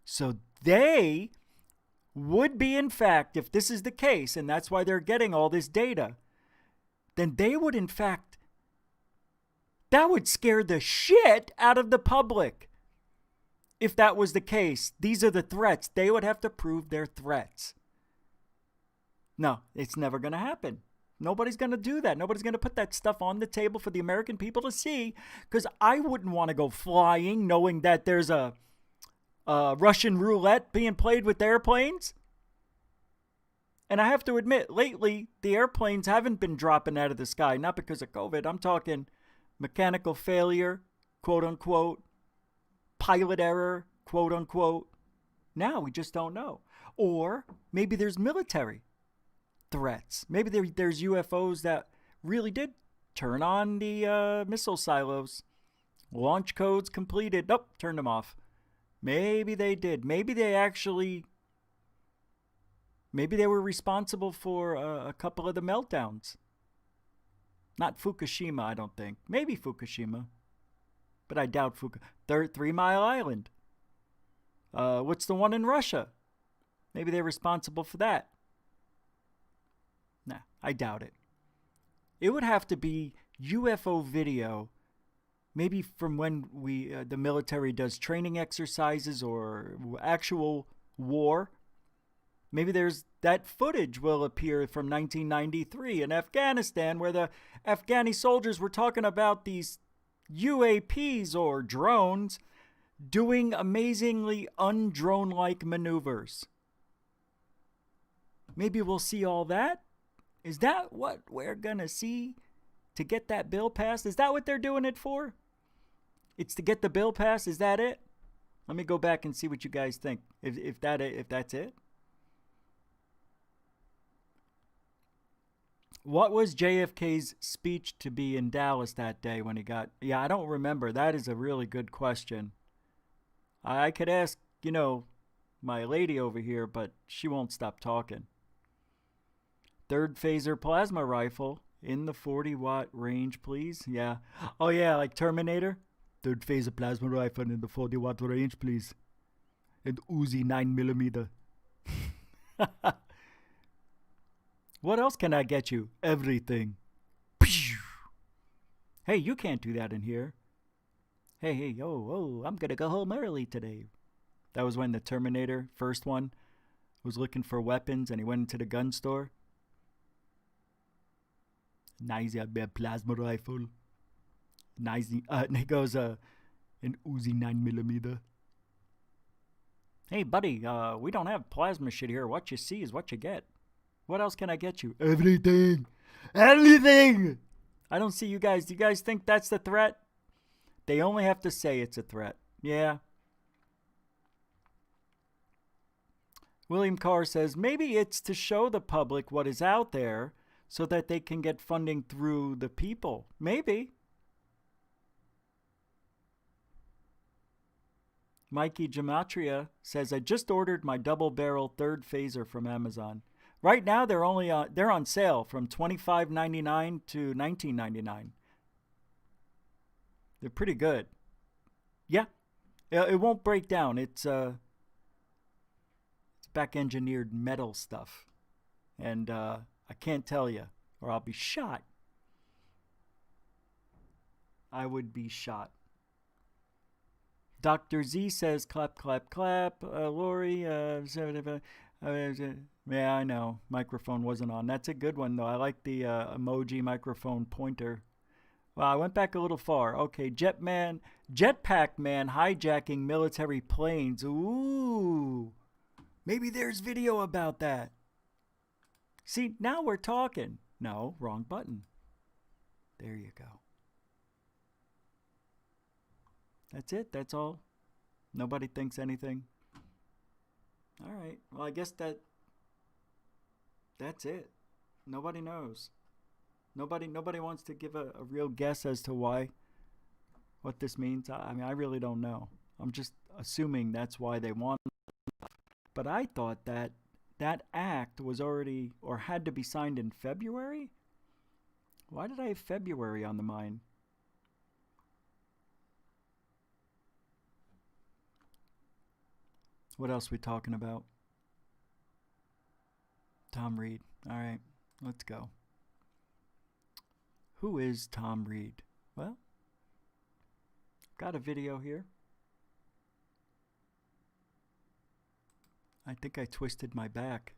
So they would be, in fact, if this is the case, and that's why they're getting all this data, then they would, in fact, that would scare the shit out of the public. If that was the case, these are the threats. They would have to prove their threats. No, it's never going to happen. Nobody's going to do that. Nobody's going to put that stuff on the table for the American people to see, because I wouldn't want to go flying knowing that there's a Russian roulette being played with airplanes. And I have to admit, lately, the airplanes haven't been dropping out of the sky, not because of COVID. I'm talking mechanical failure, quote unquote, pilot error, quote unquote. Now we just don't know. Or maybe there's military threats. Maybe there's UFOs that really did turn on the missile silos. Launch codes completed. Nope, turned them off. Maybe they did. Maybe they were responsible for a couple of the meltdowns. Not Fukushima, I don't think. Maybe Fukushima. But I doubt Fukushima. 3 Mile Island. What's the one in Russia? Maybe they're responsible for that. Nah, I doubt it. It would have to be UFO video, maybe from when the military does training exercises or actual war. Maybe there's that footage will appear from 1993 in Afghanistan, where the Afghani soldiers were talking about these UAPs or drones doing amazingly undrone-like maneuvers. Maybe we'll see all that. Is that what we're going to see to get that bill passed? Is that what they're doing it for? It's to get the bill passed? Is that it? Let me go back and see what you guys think. If that's it. What was JFK's speech to be in Dallas that day when he got... Yeah, I don't remember. That is a really good question. I could ask, my lady over here, but she won't stop talking. Third phaser plasma rifle in the 40-watt range, please. Yeah. Oh, yeah, like Terminator. Third phaser plasma rifle in the 40-watt range, please. And Uzi 9mm. What else can I get you? Everything. Hey, you can't do that in here. Hey, I'm going to go home early today. That was when the Terminator, first one, was looking for weapons and he went into the gun store. Nice, plasma rifle. Nice, and he goes, an Uzi 9mm. Hey, buddy, we don't have plasma shit here. What you see is what you get. What else can I get you? Everything. Anything. I don't see you guys. Do you guys think that's the threat? They only have to say it's a threat. Yeah. William Carr says, maybe it's to show the public what is out there so that they can get funding through the people. Maybe. Mikey Gematria says, I just ordered my double-barrel third phaser from Amazon. Right now, they're on sale from $25.99 to $19.99. They're pretty good. Yeah, it won't break down. It's back-engineered metal stuff, and I can't tell you, or I'll be shot. I would be shot. Dr. Z says, clap, clap, clap. Lori, yeah, I know. Microphone wasn't on. That's a good one, though. I like the emoji microphone pointer. Well, I went back a little far. Okay, Jetpack Man hijacking military planes. Ooh. Maybe there's video about that. See, now we're talking. No, wrong button. There you go. That's it. That's all. Nobody thinks anything. All right. Well, I guess that's it. Nobody knows. Nobody wants to give a real guess as to what this means. I mean, I really don't know. I'm just assuming that's why they want it. But I thought that act was already or had to be signed in February? Why did I have February on the mind? What else are we talking about? Tom Reed. All right, let's go. Who is Tom Reed? Well, got a video here. I think I twisted my back.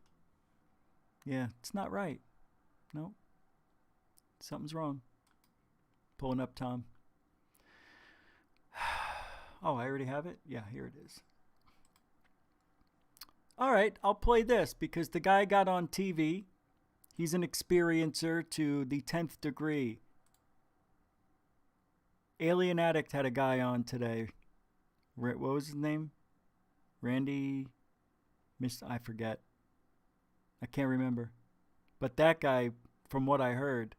Yeah, it's not right. No. Something's wrong. Pulling up, Tom. Oh, I already have it? Yeah, here it is. All right, I'll play this because the guy got on TV. He's an experiencer to the 10th degree. Alien Addict had a guy on today. What was his name? Randy... I forget. I can't remember. But that guy, from what I heard,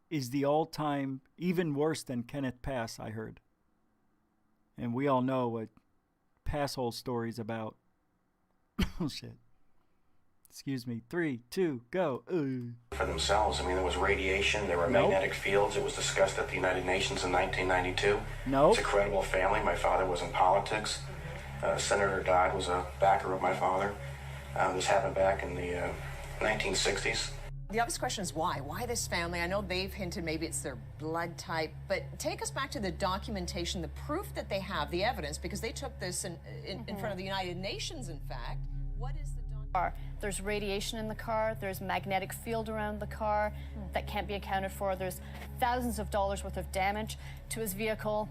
is the all-time, even worse than Kenneth Pass, I heard. And we all know what Passhole story's about. Oh, shit. Excuse me. 3, 2, go. For themselves. I mean, there was radiation, there were magnetic fields. It was discussed at the United Nations in 1992. No. It's a credible family. My father was in politics. Senator Dodd was a backer of my father. This happened back in the 1960s. The obvious question is why? Why this family? I know they've hinted maybe it's their blood type, but take us back to the documentation, the proof that they have, the evidence, because they took this in front of the United Nations, in fact. What is the documentation? There's radiation in the car, there's magnetic field around the car that can't be accounted for, there's thousands of dollars worth of damage to his vehicle.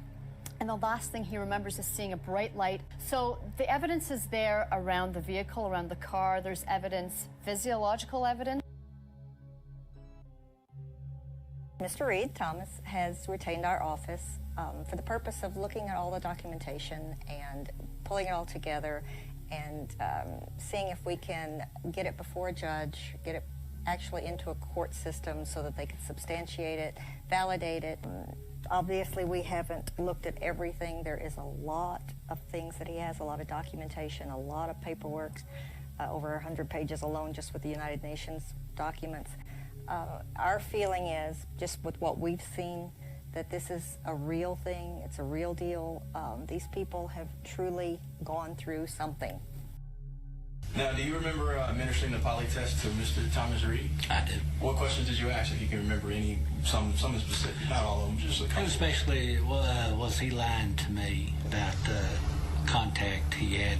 And the last thing he remembers is seeing a bright light. So the evidence is there around the vehicle, around the car. There's evidence, physiological evidence. Mr. Reed, Thomas, has retained our office for the purpose of looking at all the documentation and pulling it all together and seeing if we can get it before a judge, get it actually into a court system so that they can substantiate it, validate it. Obviously, we haven't looked at everything. There is a lot of things that he has, a lot of documentation, a lot of paperwork, over 100 pages alone just with the United Nations documents. Our feeling is, just with what we've seen, that this is a real thing, it's a real deal. These people have truly gone through something. Now, do you remember administering the poly test to Mr. Thomas Reed? I did. What questions did you ask, if you can remember any, some specific, not all of them, just a couple? It was basically, was he lying to me about the contact he had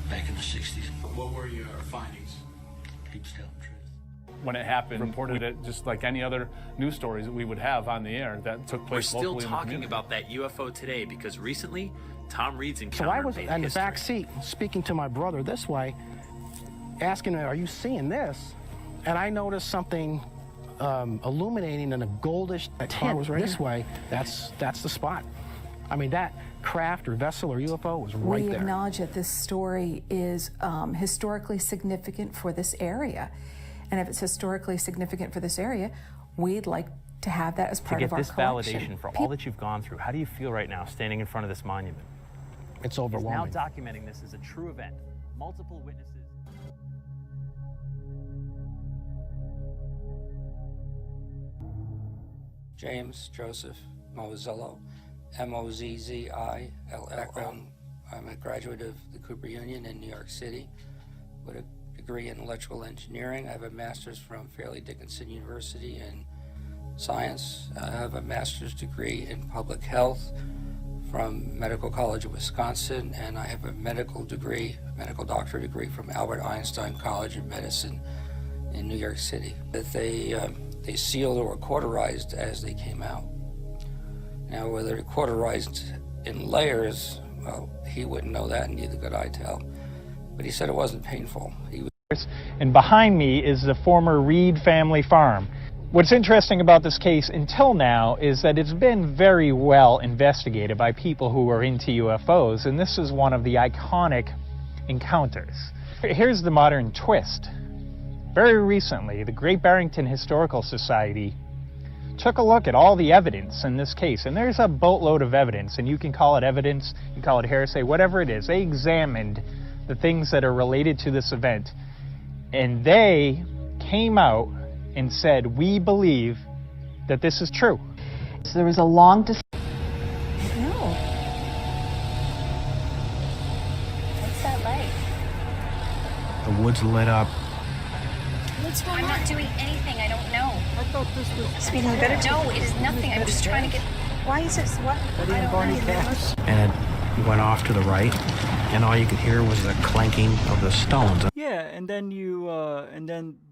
back in the 60s? What were your findings? He was telling the truth. When it happened, reported it just like any other news stories that we would have on the air that took place locally in the community. We're still talking about that UFO today because recently Tom Reed's encounter So I was made in the history. back seat speaking to my brother this way, asking him, are you seeing this? And I noticed something illuminating in a goldish tint this way. That's the spot. I mean, that craft or vessel or UFO was right there. We acknowledge that this story is historically significant for this area. And if it's historically significant for this area, we'd like to have that as part of our collection. To get this validation for all that you've gone through, how do you feel right now standing in front of this monument? It's overwhelming. He's now documenting this as a true event. Multiple witnesses. James Joseph Mozzillo, Mozzillo. I'm a graduate of the Cooper Union in New York City with a degree in electrical engineering. I have a master's from Fairleigh Dickinson University in science. I have a master's degree in public health from Medical College of Wisconsin, and I have a medical doctorate degree from Albert Einstein College of Medicine in New York City. That they sealed or cauterized as they came out. Now, whether they're cauterized in layers, well, he wouldn't know that, and neither could I tell. But he said it wasn't painful. And behind me is the former Reed family farm. What's interesting about this case until now is that it's been very well investigated by people who are into UFOs, and this is one of the iconic encounters. Here's the modern twist. Very recently, the Great Barrington Historical Society took a look at all the evidence in this case, and there's a boatload of evidence, and you can call it evidence, you can call it hearsay, whatever it is. They examined the things that are related to this event, and they came out and said, we believe that this is true. So there was a long No. What's that light? The woods lit up. What's going on? I'm not doing anything. I don't know. I thought this was... Speedy, you better... No, it is nothing. I'm just trying to get... Why is this... What? I don't know. And it went off to the right, and all you could hear was the clanking of the stones. Yeah, and then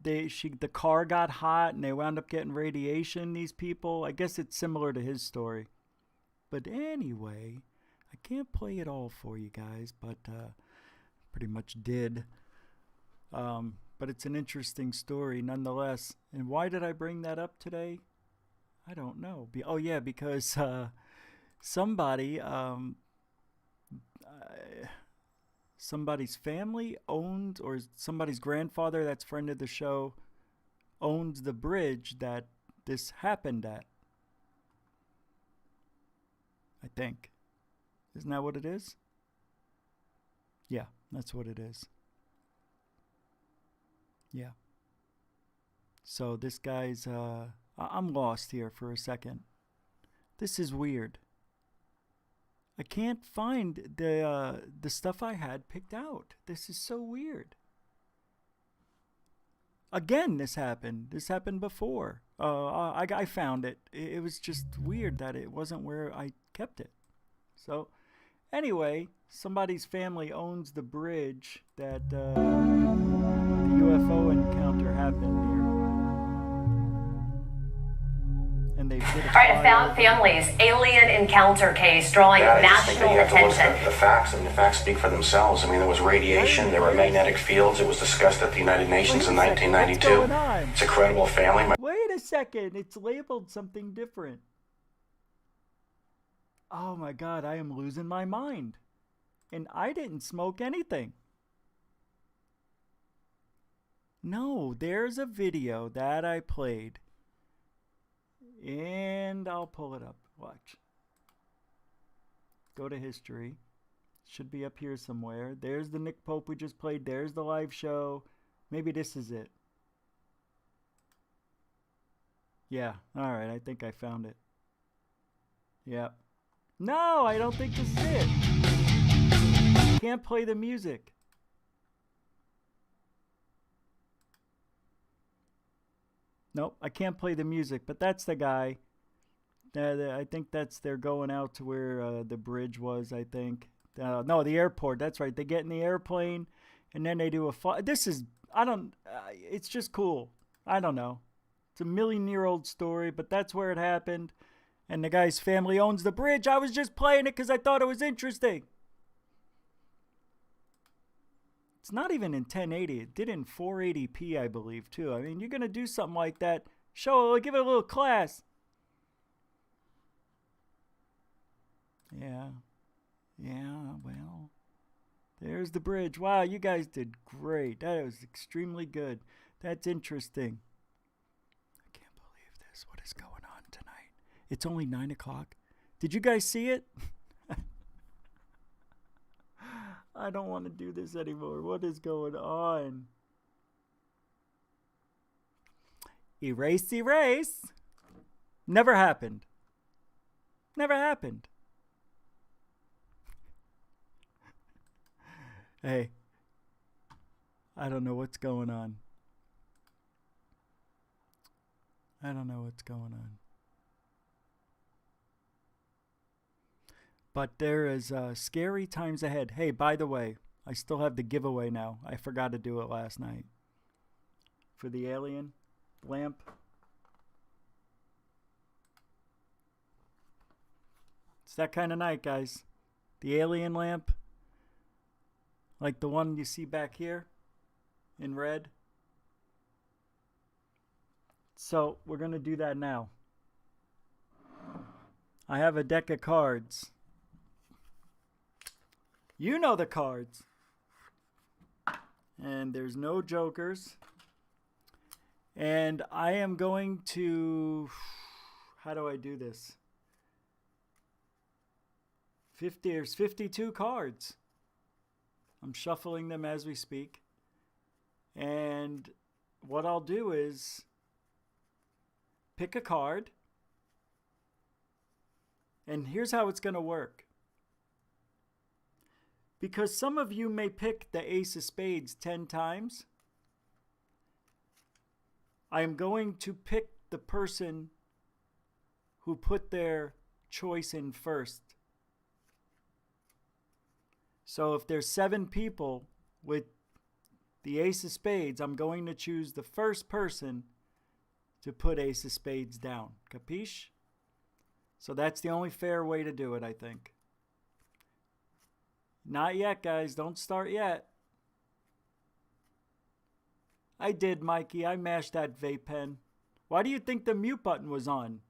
the car got hot and they wound up getting radiation, these people. I guess it's similar to his story. But anyway, I can't play it all for you guys, but pretty much did. But it's an interesting story nonetheless. And why did I bring that up today? I don't know. Oh yeah, because somebody somebody's family owned, or somebody's grandfather that's friend of the show owns the bridge that this happened at. I think. Isn't that what it is? Yeah, that's what it is. Yeah. So this guy's I'm lost here for a second. This is weird. I can't find the stuff I had picked out. This is so weird. Again, this happened. This happened before. I found it. It was just weird that it wasn't where I kept it. So, anyway, somebody's family owns the bridge that the UFO encounter happened near. And they did All right, a family's alien encounter case drawing national attention. The facts, and the facts speak for themselves. I mean, there was radiation, there were magnetic fields. It was discussed at the United Nations in 1992. It's a credible family. Wait a second, it's labeled something different. Oh my God, I am losing my mind. And I didn't smoke anything. No, there's a video that I played. And I'll pull it up. Watch. Go to history. Should be up here somewhere. There's the Nick Pope we just played. There's the live show. Maybe this is it. Yeah. All right. I think I found it. Yep. No, I don't think this is it. Can't play the music. Nope, I can't play the music, but that's the guy. I think they're going out to where the bridge was, I think. No, the airport, that's right. They get in the airplane, and then they do this is, it's just cool. I don't know. It's a million-year-old story, but that's where it happened. And the guy's family owns the bridge. I was just playing it because I thought it was interesting. It's not even in 1080. It did in 480p, I believe, too. I mean, you're going to do something like that. Give it a little class. Yeah. Yeah, well. There's the bridge. Wow, you guys did great. That was extremely good. That's interesting. I can't believe this. What is going on tonight? It's only 9 o'clock. Did you guys see it? I don't want to do this anymore. What is going on? Erase, erase. Never happened. Never happened. Hey, I don't know what's going on. I don't know what's going on. But there is scary times ahead. Hey, by the way, I still have the giveaway now. I forgot to do it last night. For the alien lamp. It's that kind of night, guys. The alien lamp. Like the one you see back here in red. So we're going to do that now. I have a deck of cards. You know the cards. And there's no jokers. And I am going to... How do I do this? There's 52 cards. I'm shuffling them as we speak. And what I'll do is pick a card. And here's how it's going to work. Because some of you may pick the Ace of Spades 10 times. I am going to pick the person who put their choice in first. So if there's 7 people with the Ace of Spades, I'm going to choose the first person to put Ace of Spades down. Capiche? So that's the only fair way to do it, I think. Not yet, guys. Don't start yet. I did, Mikey. I mashed that vape pen. Why do you think the mute button was on?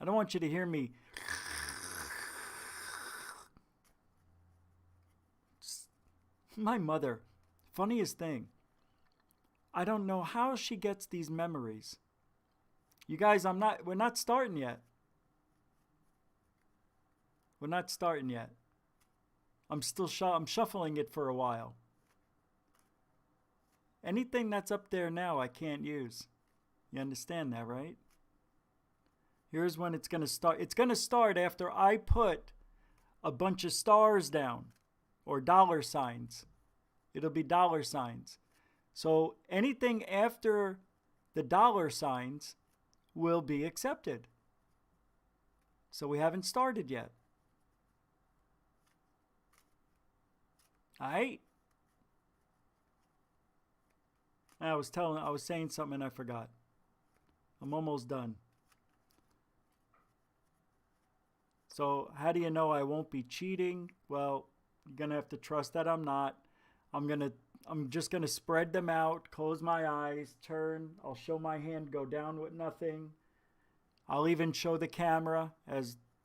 I don't want you to hear me. My mother. Funniest thing. I don't know how she gets these memories. You guys, we're not starting yet. We're not starting yet. I'm still I'm shuffling it for a while. Anything that's up there now I can't use. You understand that, right? Here's when it's going to start. It's going to start after I put a bunch of stars down or dollar signs. It'll be dollar signs. So anything after the dollar signs will be accepted. So we haven't started yet. All right. I was saying something and I forgot. I'm almost done. So how do you know I won't be cheating? Well, you're going to have to trust that I'm not. I'm just going to spread them out, close my eyes, turn. I'll show my hand go down with nothing. I'll even show the camera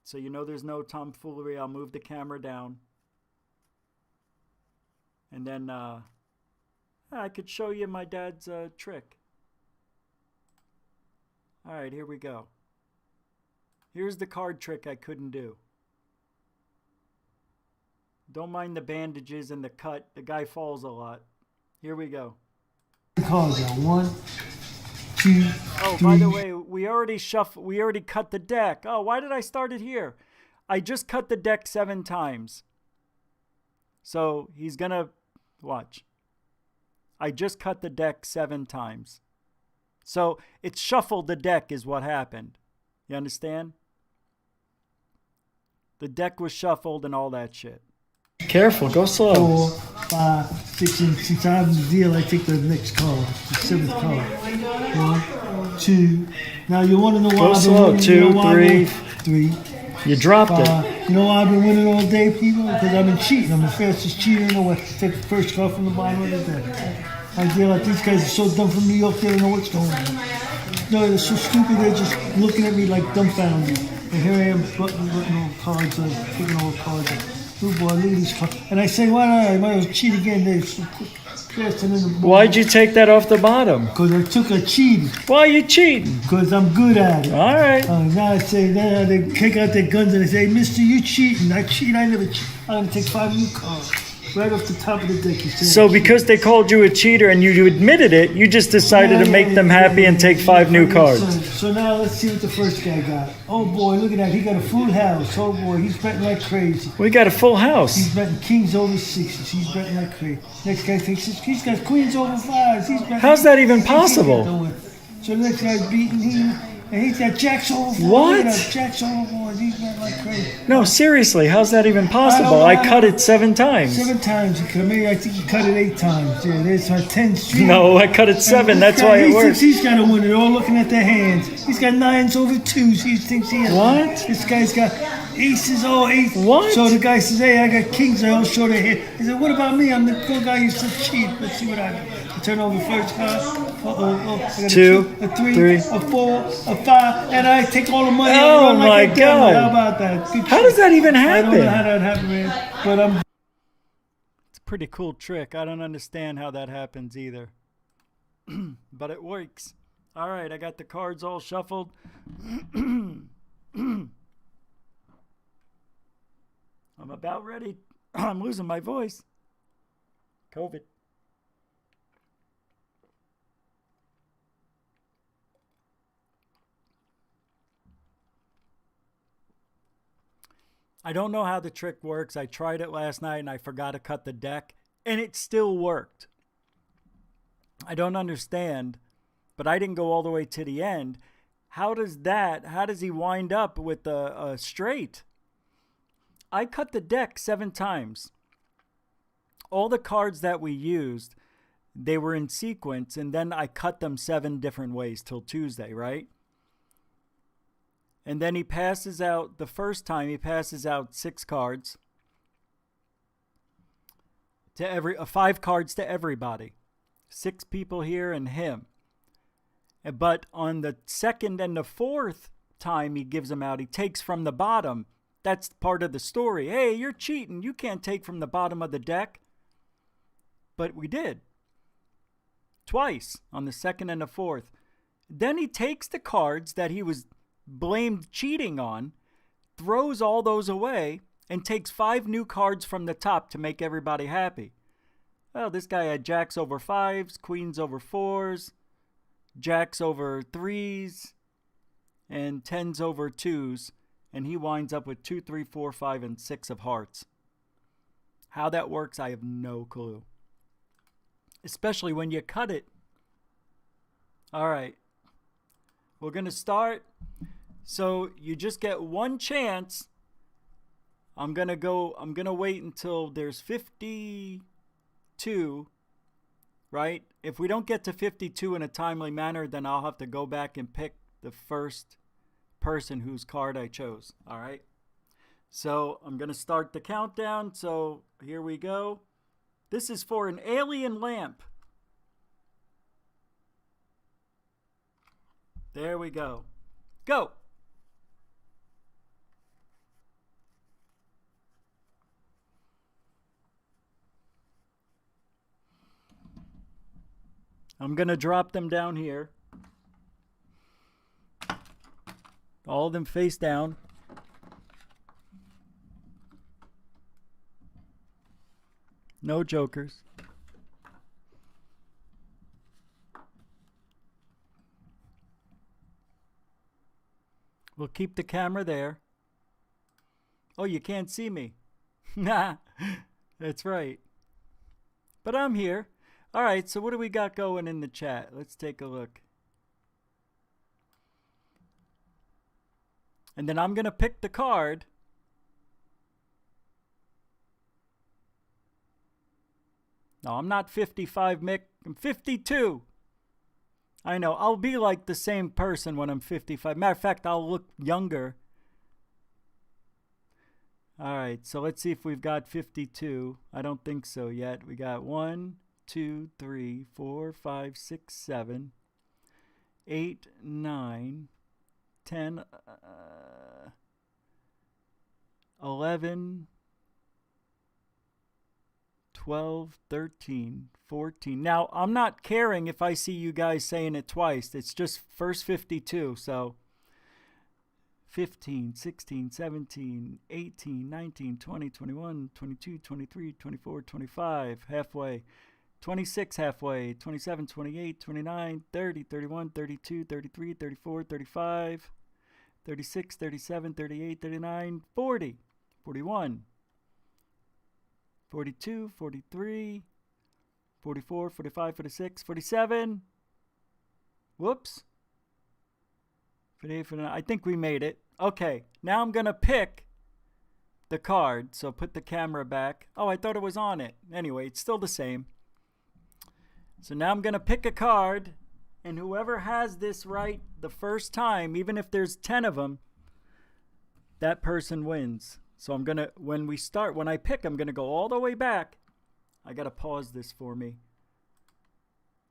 so you know there's no tomfoolery. I'll move the camera down. And then I could show you my dad's trick. All right, here we go. Here's the card trick I couldn't do. Don't mind the bandages and the cut. The guy falls a lot. Here we go. Cards out. 1, 2, oh, 3. By the way, we already cut the deck. Oh, why did I start it here? I just cut the deck 7 times. So he's gonna watch. I just cut the deck 7 times. So it shuffled the deck is what happened. You understand? The deck was shuffled and all that shit. Careful, go slow. 4, 5, 6, and since I have the deal, I take the next card, the 7th card. 1, 2. Now you want to know why go I've slow. been 2, 3. 3. You dropped 5. it. You know why I've been winning all day, people? Because I've been cheating. I'm the fastest cheater in the West. Take the first card from the bottom of the deck. I feel like these guys are so dumb from New York, they don't know what's going on. No, they're so stupid, they're just looking at me like dumbfounded. And here I am, butting all cards, picking all cards. Oh boy, look at these cards. And I say, why not? I might as well cheat again. They're so fast and in the Why'd you take that off the bottom? Because I took a cheating. Why are you cheating? Because I'm good at it. All right. Now I say, now they take out their guns and they say, Mister, you cheating. I cheat, I never cheat. I'm going to take 5 new cards. Right off the top of the deck. So because they called you a cheater and you admitted it, you just decided to make them happy and take 5 new cards. So now let's see what the first guy got. Oh boy, look at that. He got a full house. Oh boy, he's betting like crazy. We got a full house. He's betting kings over 6s. He's betting like crazy. Next guy thinks he's got queens over 5s. He's betting. How's that even possible? So the next guy's beating him. And he's got jacks overboard. What? Look at him, jacks overboard. He's got like crazy. No, seriously, how's that even possible? I cut it 7 times. 7 times. Maybe I think he cut it 8 times. Yeah, there's my 10 street. No, I cut it 7. That's why it He works. thinks he's got to win it. All looking at their hands. He's got 9s over 2s. He thinks he has. What? This guy's got aces, all 8. What? So the guy says, hey, I got kings. I all show their head. He said, what about me? I'm the cool guy who used to cheat. Let's see what I do. I turn over first card. I got 2, a 3, 3, a 4, a 5, and I take all the money. Oh and run my like a devil. God. How about that? Good How shit. does that even I don't know happen? how that happened, man. But It's a pretty cool trick. I don't understand how that happens either. But it works. All right, I got the cards all shuffled. I'm about ready. I'm losing my voice. COVID. I don't know how the trick works. I tried it last night and I forgot to cut the deck, and it still worked. I don't understand, but I didn't go all the way to the end. How does he wind up with a straight? I cut the deck 7 times. All the cards that we used, they were in sequence, and then I cut them 7 different ways till Tuesday, right? And then he passes out, the first time he passes out 6 cards to 5 cards to everybody. 6 people here and him. But on the second and the fourth time he gives them out, he takes from the bottom. That's part of the story. Hey, you're cheating. You can't take from the bottom of the deck. But we did. Twice on the second and the fourth. Then he takes the cards that he was blamed cheating on, throws all those away, and takes 5 new cards from the top to make everybody happy. Well, this guy had jacks over 5s, queens over 4s, jacks over 3s, and 10s over 2s, and he winds up with 2, 3, 4, 5, and 6 of hearts. How that works, I have no clue. Especially when you cut it. All right. We're going to start. So you just get 1 chance. I'm going to wait until there's 52, right? If we don't get to 52 in a timely manner, then I'll have to go back and pick the first person whose card I chose, all right? So I'm going to start the countdown. So here we go. This is for an alien lamp. There we go. Go. I'm going to drop them down here. All of them face down. No jokers. We'll keep the camera there. Oh, you can't see me. Nah, that's right. But I'm here. All right, so what do we got going in the chat? Let's take a look. And then I'm going to pick the card. No, I'm not 55, Mick. I'm 52. I know. I'll be like the same person when I'm 55. Matter of fact, I'll look younger. All right, so let's see if we've got 52. I don't think so yet. We got 1, 2, 3, 4, 5, 6, 7, 8, 9, 10, 11, 12, 13, 14. Now, I'm not caring if I see you guys saying it twice. It's just first 52. So 15, 16, 17, 18, 19, 20, 21, 22, 23, 24, 25, halfway. 26 halfway, 27, 28, 29, 30, 31, 32, 33, 34, 35, 36, 37, 38, 39, 40, 41, 42, 43, 44, 45, 46, 47, whoops, I think we made it. Okay, now I'm going to pick the card. So put the camera back. Oh, I thought it was on it. Anyway, it's still the same. So now I'm going to pick a card. And whoever has this right the first time, even if there's 10 of them, that person wins. So I'm going to, when I pick, I'm going to go all the way back. I got to pause this for me.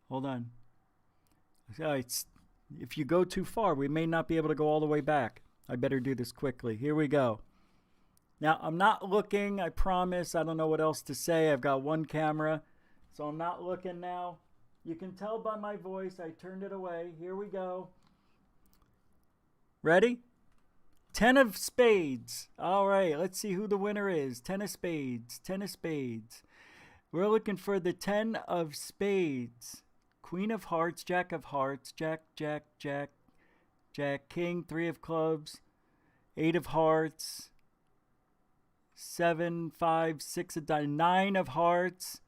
Hold on. If you go too far, we may not be able to go all the way back. I better do this quickly. Here we go. Now, I'm not looking, I promise. I don't know what else to say. I've got one camera, so I'm not looking now. You can tell by my voice, I turned it away. Here we go. Ready? 10 of spades. All right, let's see who the winner is. 10 of spades. 10 of spades. We're looking for the 10 of spades. Queen of hearts, jack of hearts, jack, jack, jack, jack, king, 3 of clubs, 8 of hearts, 7, 5, 6 of diamonds, 9 of hearts,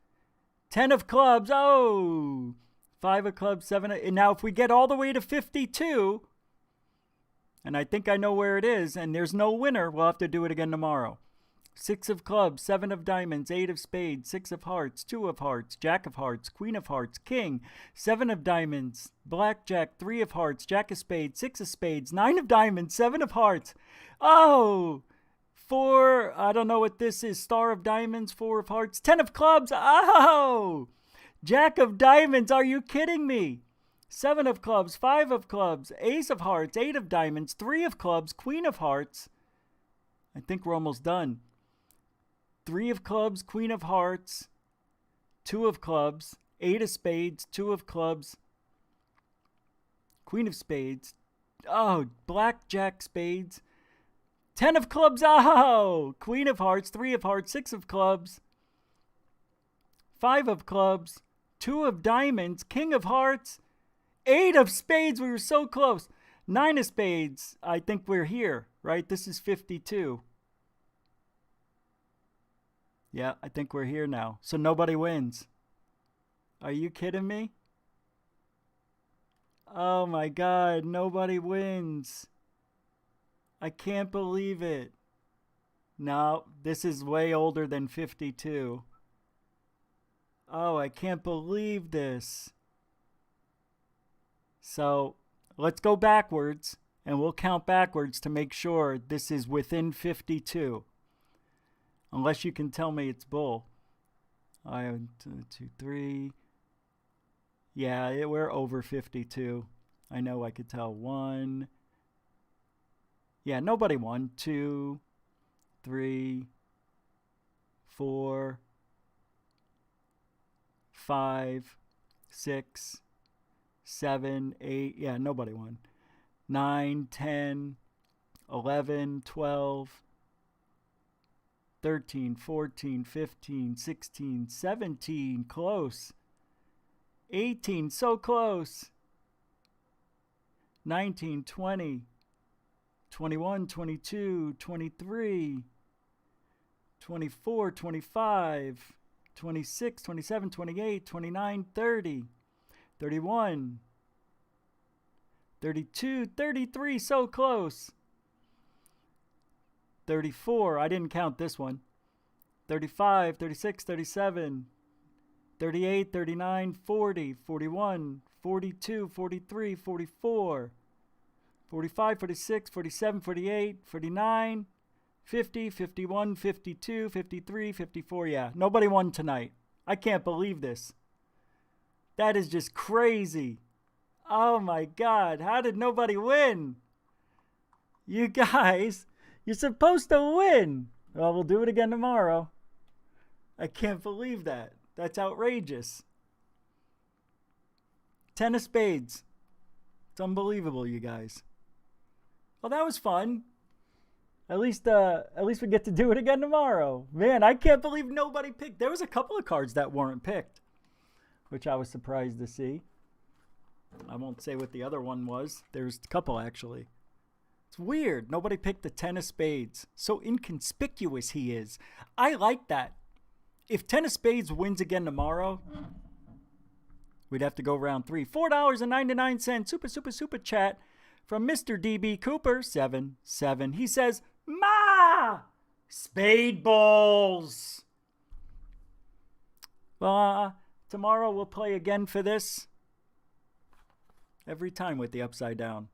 10 of clubs, oh, 5 of clubs, 7 of, and now if we get all the way to 52, and I think I know where it is, and there's no winner, we'll have to do it again tomorrow. 6 of clubs, 7 of diamonds, 8 of spades, 6 of hearts, 2 of hearts, jack of hearts, queen of hearts, king, 7 of diamonds, blackjack, 3 of hearts, jack of spades, 6 of spades, 9 of diamonds, 7 of hearts. Oh, 4, I don't know what this is, star of diamonds, 4 of hearts, 10 of clubs. Oh, jack of diamonds, are you kidding me? 7 of clubs, 5 of clubs, ace of hearts, 8 of diamonds, 3 of clubs, queen of hearts. I think we're almost done. 3 of clubs, queen of hearts, 2 of clubs, 8 of spades, 2 of clubs, queen of spades, oh, blackjack spades, 10 of clubs, oh, queen of hearts, 3 of hearts, 6 of clubs, 5 of clubs, 2 of diamonds, king of hearts, 8 of spades, we were so close, 9 of spades, I think we're here, right? This is 52. Yeah, I think we're here now. So nobody wins. Are you kidding me? Oh my God, nobody wins. I can't believe it. No, this is way older than 52. Oh, I can't believe this. So let's go backwards and we'll count backwards to make sure this is within 52. Unless you can tell me it's bull. 1, 2, 3. Yeah, we're over 52. I know I could tell. 1. Yeah, nobody won. 2, 3, 4, 5, 6, 7, 8. Yeah, nobody won. 9, 10, 11, 12. 13, 14, 15, 16, 17, close. 18, so close. 19, 20, 21, 22, 23, 24, 25, 26, 27, 28, 29, 30, 31, 32, 33, so close. 34, I didn't count this one. 35, 36, 37, 38, 39, 40, 41, 42, 43, 44, 45, 46, 47, 48, 49, 50, 51, 52, 53, 54. Yeah, nobody won tonight. I can't believe this. That is just crazy. Oh my God, how did nobody win? You guys, you're supposed to win. Well, we'll do it again tomorrow. I can't believe that. That's outrageous. 10 of spades. It's unbelievable, you guys. Well, that was fun. At least we get to do it again tomorrow. Man, I can't believe nobody picked. There was a couple of cards that weren't picked, which I was surprised to see. I won't say what the other one was. There's a couple, actually. It's weird. Nobody picked the 10 of spades. So inconspicuous he is. I like that. If 10 of spades wins again tomorrow, we'd have to go round 3. $4.99 super chat from Mr. DB Cooper 77. He says, "Ma, spade balls." Well, tomorrow we'll play again for this. Every time with the upside down.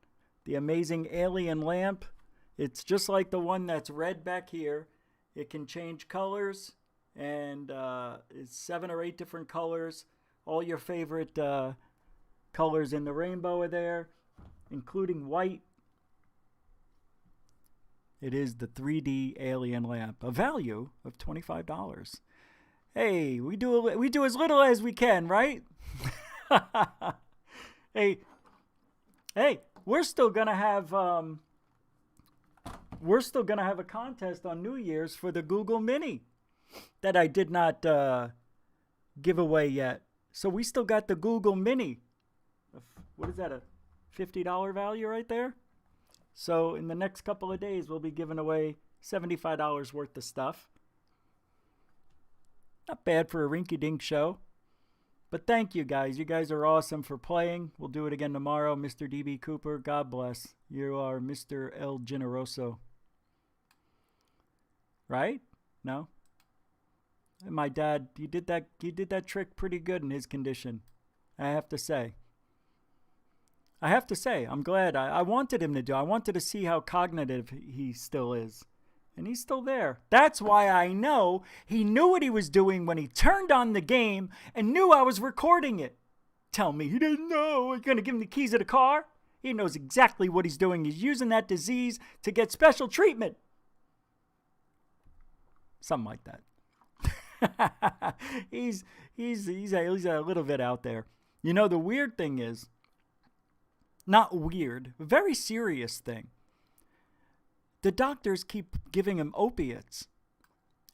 The amazing alien lamp. It's just like the one that's red back here. It can change colors, and it's 7 or 8 different colors. All your favorite colors in the rainbow are there, including white. It is the 3D alien lamp, a value of $25. Hey, we do as little as we can, right? Hey, we're still gonna have a contest on New Year's for the Google Mini that I did not give away yet. So we still got the Google Mini. What is that, a $50 value right there? So in the next couple of days, we'll be giving away $75 worth of stuff. Not bad for a rinky-dink show. But thank you guys. You guys are awesome for playing. We'll do it again tomorrow. Mr. DB Cooper, God bless. You are Mr. El Generoso. Right? No? And my dad, he did that trick pretty good in his condition. I have to say. I'm glad. I wanted him to do. I wanted to see how cognitive he still is. And he's still there. That's why I know he knew what he was doing when he turned on the game and knew I was recording it. Tell me he didn't know. You're going to give him the keys of the car? He knows exactly what he's doing. He's using that disease to get special treatment. Something like that. He's a little bit out there. You know, the weird thing is, not weird, very serious thing. The doctors keep giving him opiates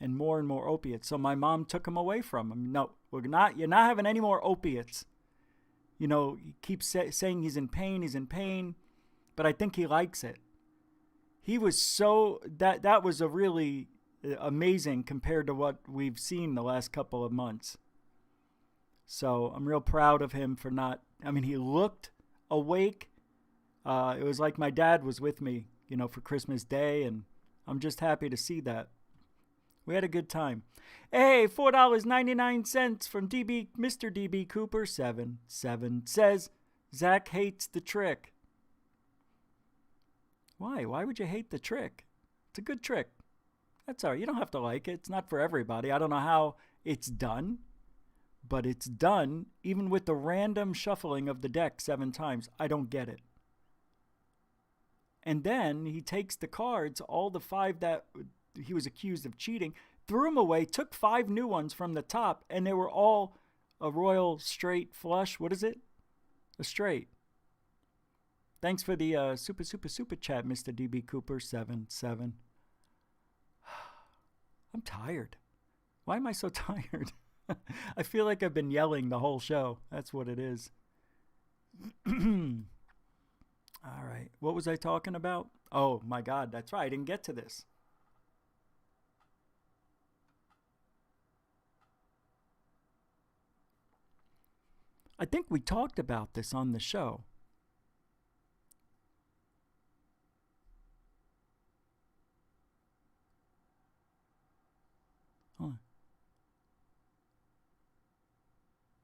and more opiates. So my mom took him away from him. No, you're not having any more opiates. You know, he keeps saying he's in pain, but I think he likes it. He was that was a really amazing compared to what we've seen the last couple of months. So I'm real proud of him for he looked awake. It was like my dad was with me, you know, for Christmas Day, and I'm just happy to see that. We had a good time. Hey, $4.99 from Mr. DB Cooper 77 says, Zach hates the trick. Why? Why would you hate the trick? It's a good trick. That's all right. You don't have to like it. It's not for everybody. I don't know how it's done, but it's done even with the random shuffling of the deck 7 times. I don't get it. And then he takes the cards, all the 5 that he was accused of cheating, threw them away, took 5 new ones from the top, and they were all a royal straight flush. What is it? A straight. Thanks for the super chat, Mr. DB Cooper 77. I'm tired. Why am I so tired? I feel like I've been yelling the whole show. That's what it is. All right. What was I talking about? Oh, my God. That's right. I didn't get to this. I think we talked about this on the show.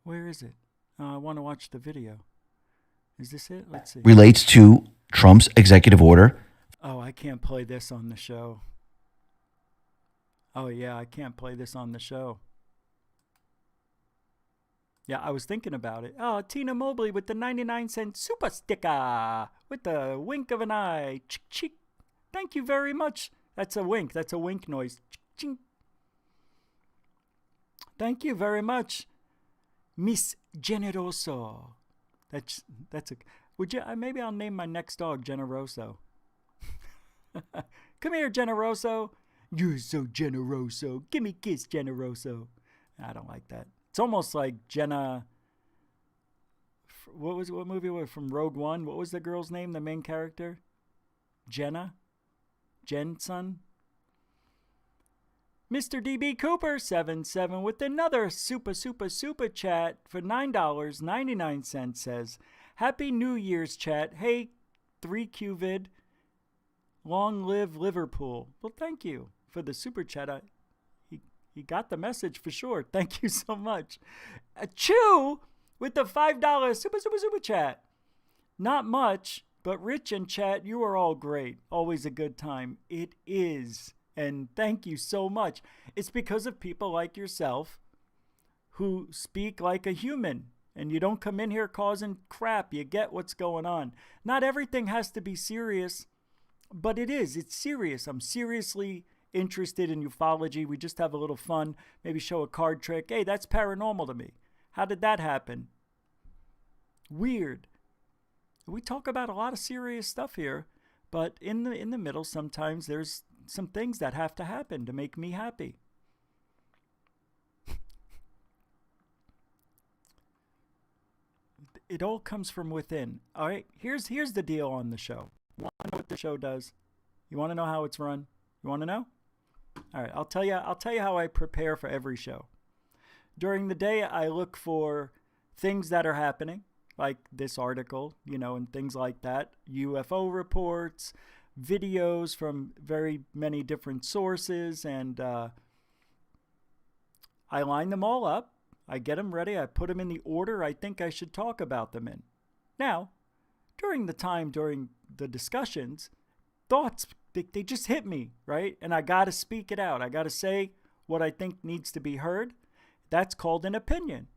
Where is it? I want to watch the video. Is this it? Let's see. Relates to Trump's executive order. Oh, I can't play this on the show. Oh, yeah, I can't play this on the show. Yeah, I was thinking about it. Oh, Tina Mobley with the 99-cent super sticker with the wink of an eye. Chick, chick. Thank you very much. That's a wink. That's a wink noise. Chick, chick. Thank you very much, Miss Generoso. That's a. Would you? Maybe I'll name my next dog Generoso. Come here, Generoso. You're so Generoso. Give me a kiss, Generoso. I don't like that. It's almost like Jenna. What movie was it from Rogue One? What was the girl's name? The main character. Jenna. Jensen. Mr. DB Cooper 77 with another super chat for $9.99 says, Happy New Year's, chat. Hey, 3Q vid. Long live Liverpool. Well, thank you for the super chat. He got the message for sure. Thank you so much. Chew with the $5 super chat. Not much, but Rich and chat, you are all great. Always a good time. It is. And thank you so much. It's because of people like yourself who speak like a human. And you don't come in here causing crap. You get what's going on. Not everything has to be serious, but it is. It's serious. I'm seriously interested in ufology. We just have a little fun. Maybe show a card trick. Hey, that's paranormal to me. How did that happen? Weird. We talk about a lot of serious stuff here, but in the middle, sometimes there's some things that have to happen to make me happy. It all comes from within. All right, here's the deal on the show. You want to know what the show does? You want to know how it's run? You want to know? All right, I'll tell you how I prepare for every show. During the day, I look for things that are happening, like this article, and things like that. UFO reports, videos from very many different sources, and I line them all up. I get them ready. I put them in the order I think I should talk about them in. Now, during the discussions, thoughts, they just hit me, right? And I got to speak it out. I got to say what I think needs to be heard. That's called an opinion.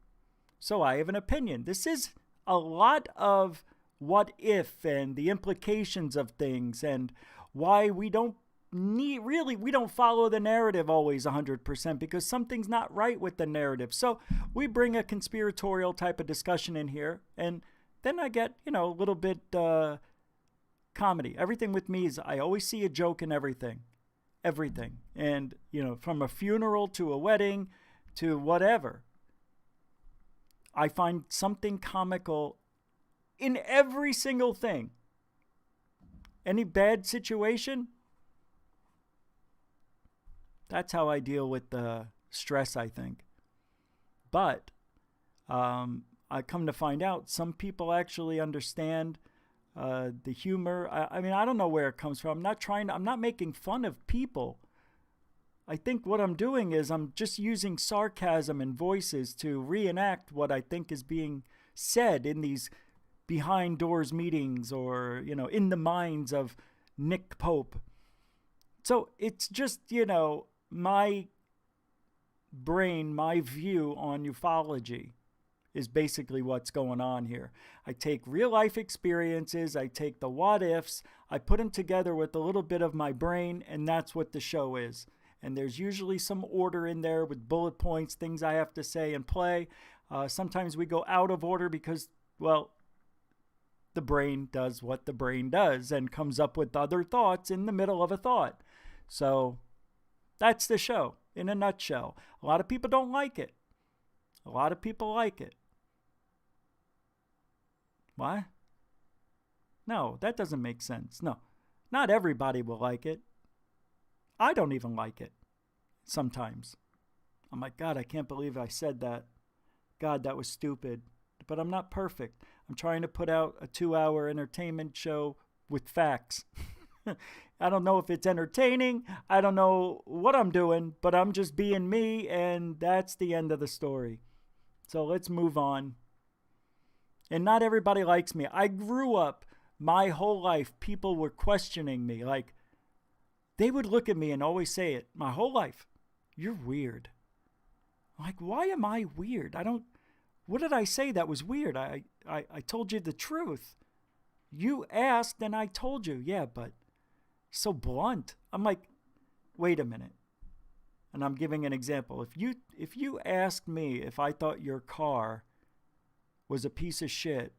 So I have an opinion. This is a lot of what if and the implications of things and why we don't follow the narrative always 100% because something's not right with the narrative. So we bring a conspiratorial type of discussion in here, and then I get, a little bit comedy. Everything with me is I always see a joke in everything. Everything. And, from a funeral to a wedding to whatever. I find something comical in every single thing. Any bad situation? That's how I deal with the stress, I think. But I come to find out some people actually understand the humor. I mean, I don't know where it comes from. I'm not making fun of people. I think what I'm doing is I'm just using sarcasm and voices to reenact what I think is being said in these behind doors meetings or, in the minds of Nick Pope. So it's just, my brain, my view on ufology is basically what's going on here. I take real life experiences, I take the what ifs, I put them together with a little bit of my brain, and that's what the show is. And there's usually some order in there with bullet points, things I have to say and play. Sometimes we go out of order because, well, the brain does what the brain does and comes up with other thoughts in the middle of a thought. So that's the show in a nutshell. A lot of people don't like it. A lot of people like it. Why? No, that doesn't make sense. No, not everybody will like it. I don't even like it sometimes. I'm like, God, I can't believe I said that. God, that was stupid. But I'm not perfect. I'm trying to put out a 2-hour entertainment show with facts. I don't know if it's entertaining. I don't know what I'm doing, but I'm just being me, and that's the end of the story. So let's move on. And not everybody likes me. I grew up my whole life, people were questioning me. Like, they would look at me and always say it my whole life. You're weird. I'm like, why am I weird? What did I say that was weird? I told you the truth. You asked and I told you. Yeah, but so blunt. I'm like, wait a minute. And I'm giving an example. If you asked me if I thought your car was a piece of shit,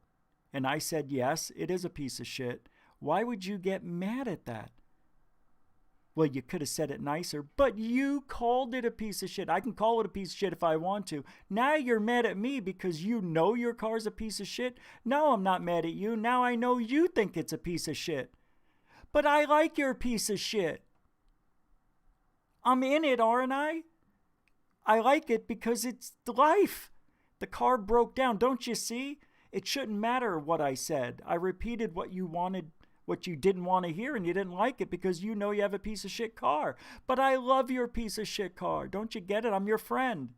and I said, yes, it is a piece of shit, why would you get mad at that? Well, you could have said it nicer, but you called it a piece of shit. I can call it a piece of shit if I want to. Now you're mad at me because you know your car's a piece of shit? No, I'm not mad at you. Now I know you think it's a piece of shit. But I like your piece of shit. I'm in it, aren't I? I like it because it's life. The car broke down. Don't you see? It shouldn't matter what I said. I repeated what you wanted, what you didn't want to hear and you didn't like it because you know you have a piece of shit car. But I love your piece of shit car. Don't you get it? I'm your friend.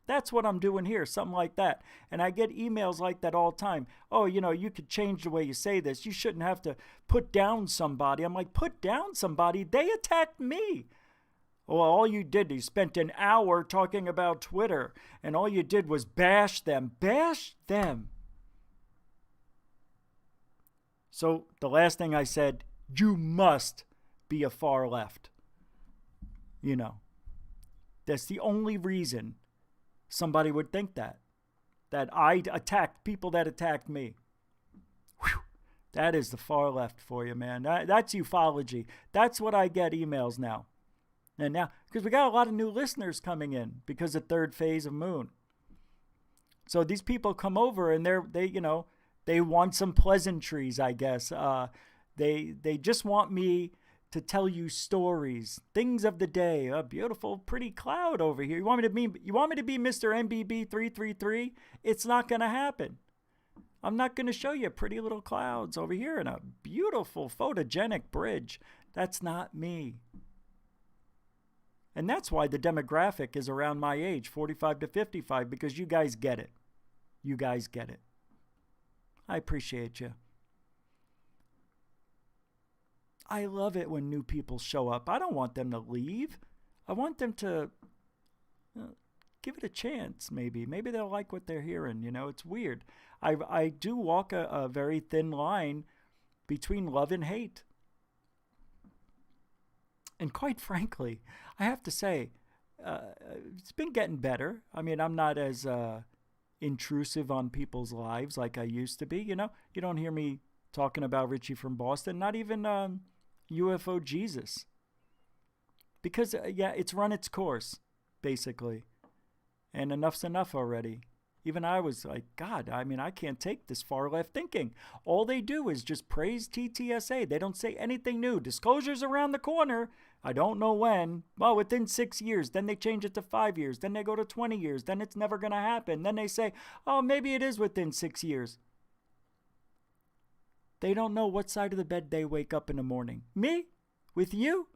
That's what I'm doing here, something like that. And I get emails like that all the time. Oh, you could change the way you say this. You shouldn't have to put down somebody. I'm like, put down somebody? They attacked me. Well, all you did, you spent an hour talking about Twitter, and all you did was bash them. Bash them. So the last thing I said, you must be a far left. That's the only reason somebody would think that I attacked people that attacked me. Whew. That is the far left for you, man. That's ufology. That's what I get emails now. And now, because we got a lot of new listeners coming in because of third phase of moon. So these people come over and they want some pleasantries, I guess. They just want me to tell you stories, things of the day. A beautiful, pretty cloud over here. You want me to be Mr. MBB 333? It's not going to happen. I'm not going to show you pretty little clouds over here in a beautiful photogenic bridge. That's not me. And that's why the demographic is around my age, 45 to 55, because you guys get it. You guys get it. I appreciate you. I love it when new people show up. I don't want them to leave. I want them to give it a chance, maybe. Maybe they'll like what they're hearing. It's weird. I do walk a very thin line between love and hate. And quite frankly, I have to say, it's been getting better. I mean, I'm not as intrusive on people's lives like I used to be. You don't hear me talking about Richie from Boston, not even UFO Jesus. Because, it's run its course, basically. And enough's enough already. Even I was like, God, I can't take this far left thinking. All they do is just praise TTSA. They don't say anything new. Disclosure's around the corner. I don't know when. Well, within 6 years. Then they change it to 5 years. Then they go to 20 years. Then it's never going to happen. Then they say, oh, maybe it is within 6 years. They don't know what side of the bed they wake up in the morning. Me? With you?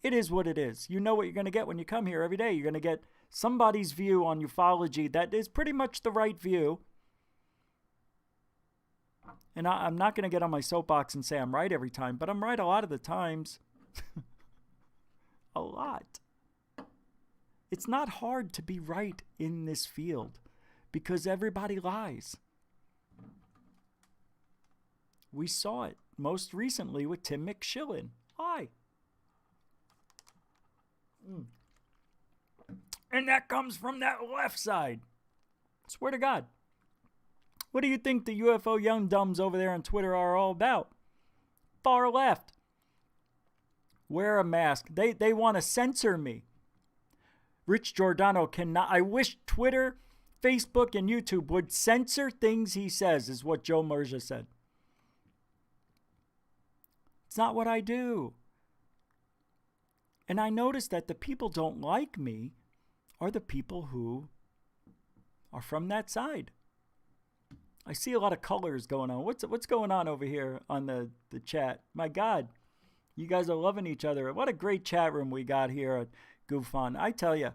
It is what it is. You know what you're going to get when you come here every day. You're going to get somebody's view on ufology that is pretty much the right view. And I'm not going to get on my soapbox and say I'm right every time, but I'm right a lot of the times. A lot. It's not hard to be right in this field because everybody lies. We saw it most recently with Tim McShillen. Hi. And that comes from that left side. Swear to God. What do you think the UFO young dumbs over there on Twitter are all about? Far left. Wear a mask. They want to censor me. Rich Giordano cannot. I wish Twitter, Facebook, and YouTube would censor things he says, is what Joe Merja said. It's not what I do. And I noticed that the people don't like me are the people who are from that side. I see a lot of colors going on. What's going on over here on the chat? My God, you guys are loving each other. What a great chat room we got here at GUFON. I tell you,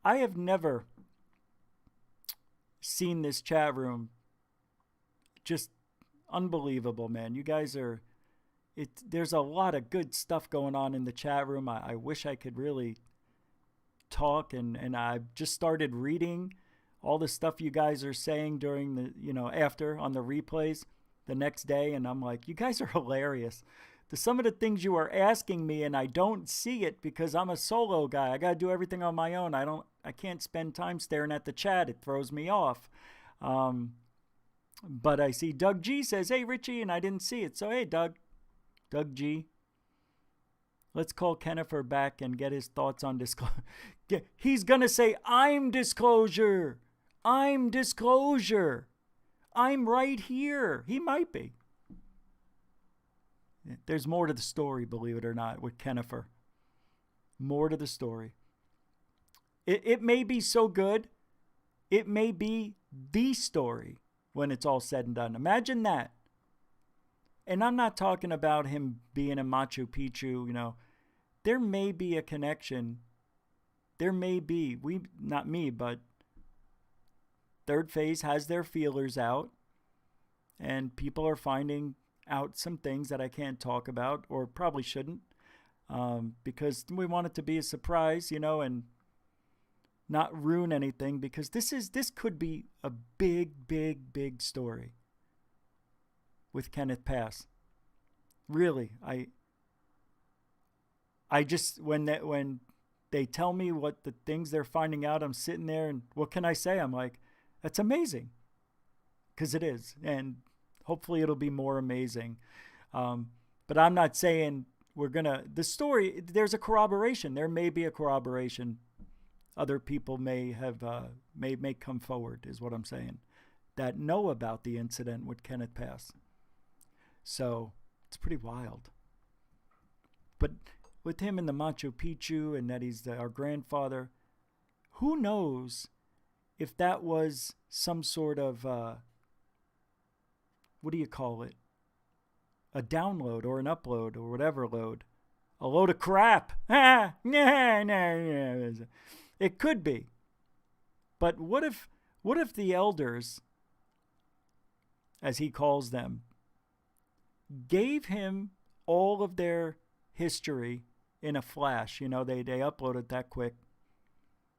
I have never seen this chat room. Just unbelievable, man. You guys are... There's a lot of good stuff going on in the chat room. I wish I could really talk, and I've just started reading all the stuff you guys are saying during the, after on the replays the next day, and I'm like, you guys are hilarious. Some of the things you are asking me, and I don't see it because I'm a solo guy. I got to do everything on my own. I can't spend time staring at the chat. It throws me off. But I see Doug G says, hey, Richie, and I didn't see it. So, hey, Doug G. Let's call Kenneth back and get his thoughts on disclosure. He's going to say, I'm disclosure. I'm disclosure. I'm right here. He might be. There's more to the story, believe it or not, with Kenneth. More to the story. It may be so good. It may be the story when it's all said and done. Imagine that. And I'm not talking about him being in Machu Picchu, you know. There may be a connection. There may be. Not me, but Third Phase has their feelers out. And people are finding out some things that I can't talk about, or probably shouldn't. Because we want it to be a surprise, you know, and not ruin anything, because this could be a big story with Kenneth Pass. Really, I just when they tell me what the things they're finding out, I'm sitting there and what can I say? I'm like, that's amazing, because it is, and hopefully it'll be more amazing. But I'm not saying the story, there's a corroboration. There may be a corroboration. Other people may have, may come forward, is what I'm saying, that know about the incident with Kenneth Pass. So it's pretty wild. But with him in the Machu Picchu and that he's our grandfather, who knows if that was some sort of, what do you call it? A download or an upload or whatever load. A load of crap. It could be. But what if the elders, as he calls them, gave him all of their history in a flash? You know, they upload it that quick.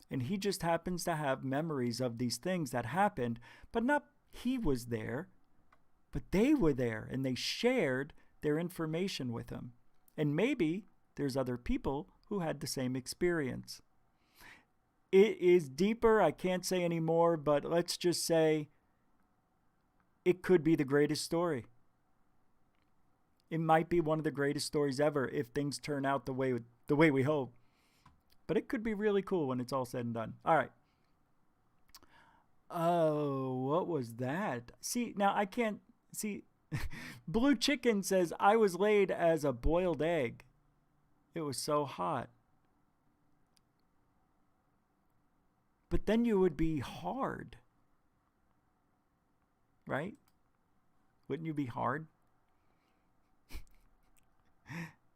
And he just happens to have memories of these things that happened, but not he was there, but they were there, and they shared their information with him. And maybe there's other people who had the same experience. It is deeper. I can't say any more, but let's just say it could be the greatest story. It might be one of the greatest stories ever if things turn out the way we hope. But it could be really cool when it's all said and done. All right. Oh, what was that? See, now I can't see. Blue Chicken says, I was laid as a boiled egg. It was so hot. But then you would be hard. Right? Wouldn't you be hard?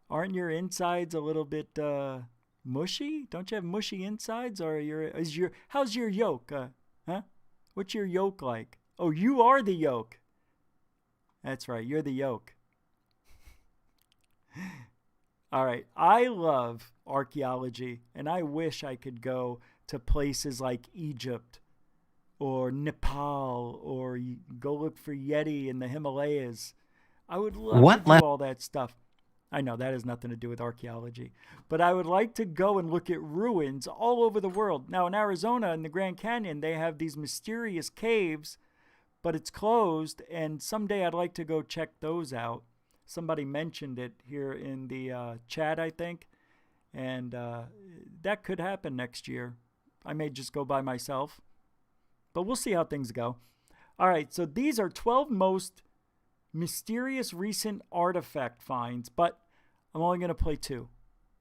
Aren't your insides a little bit mushy? Don't you have mushy insides? Or how's your yolk? Huh? What's your yolk like? Oh, you are the yolk. That's right, you're the yolk. All right, I love archaeology, and I wish I could go to places like Egypt or Nepal, or go look for Yeti in the Himalayas. I would love to do all that stuff. I know that has nothing to do with archaeology, but I would like to go and look at ruins all over the world. Now in Arizona, in the Grand Canyon, they have these mysterious caves, but it's closed, and someday I'd like to go check those out. Somebody mentioned it here in the chat, I think, and that could happen next year. I may just go by myself, but we'll see how things go. All right, so these are 12 most mysterious recent artifact finds, but I'm only going to play 2,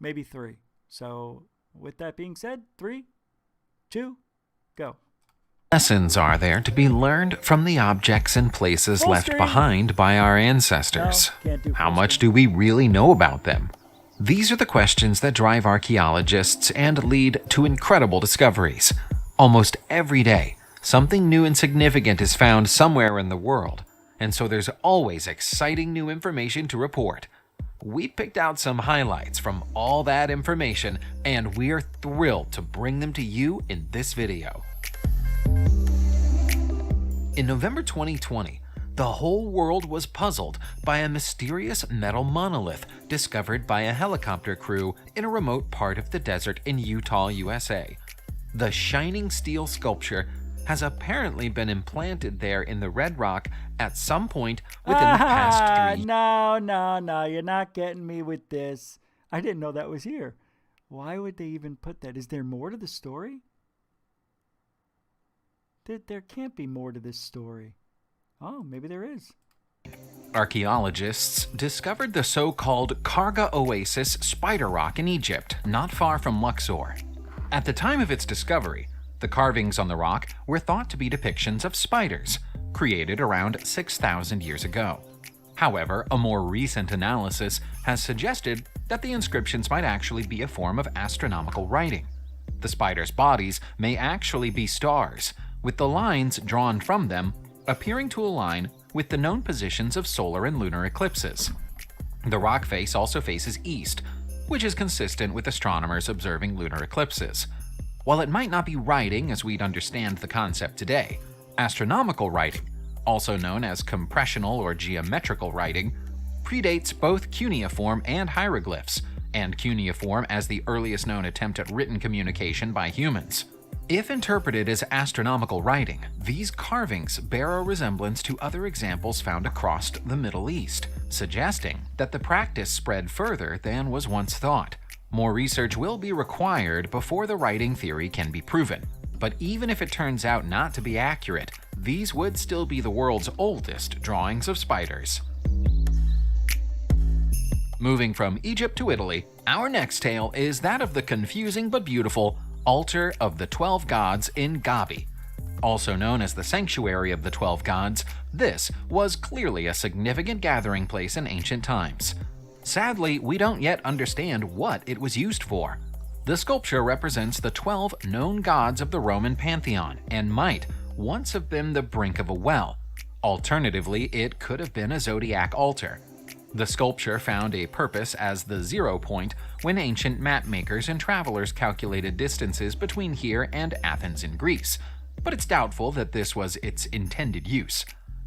maybe 3. So with that being said, 3, 2, go. Lessons are there to be learned from the objects and places left behind by our ancestors? How much do we really know about them? These are the questions that drive archaeologists and lead to incredible discoveries. Almost every day, something new and significant is found somewhere in the world, and so there's always exciting new information to report. We picked out some highlights from all that information, and we're thrilled to bring them to you in this video. In November 2020, the whole world was puzzled by a mysterious metal monolith discovered by a helicopter crew in a remote part of the desert in Utah, USA. The shining steel sculpture has apparently been implanted there in the red rock at some point within the past 3 years. No, you're not getting me with this. I didn't know that was here. Why would they even put that? Is there more to the story? There can't be more to this story. Oh, maybe there is. Archaeologists discovered the so-called Karga Oasis spider rock in Egypt, not far from Luxor. At the time of its discovery, the carvings on the rock were thought to be depictions of spiders, created around 6,000 years ago. However, a more recent analysis has suggested that the inscriptions might actually be a form of astronomical writing. The spiders' bodies may actually be stars, with the lines drawn from them appearing to align with the known positions of solar and lunar eclipses. The rock face also faces east, which is consistent with astronomers observing lunar eclipses. While it might not be writing as we'd understand the concept today, astronomical writing, also known as compressional or geometrical writing, predates both cuneiform and hieroglyphs, and cuneiform as the earliest known attempt at written communication by humans. If interpreted as astronomical writing, these carvings bear a resemblance to other examples found across the Middle East, suggesting that the practice spread further than was once thought. More research will be required before the writing theory can be proven, but even if it turns out not to be accurate, these would still be the world's oldest drawings of spiders. Moving from Egypt to Italy, our next tale is that of the confusing but beautiful Altar of the 12 Gods in Gabi. Also known as the Sanctuary of the 12 Gods, this was clearly a significant gathering place in ancient times. Sadly, we don't yet understand what it was used for. The sculpture represents the 12 known gods of the Roman pantheon and might once have been the brink of a well. Alternatively, it could have been a zodiac altar. The sculpture found a purpose as the 0 point when ancient map makers and travelers calculated distances between here and Athens in Greece, but it's doubtful that this was its intended use.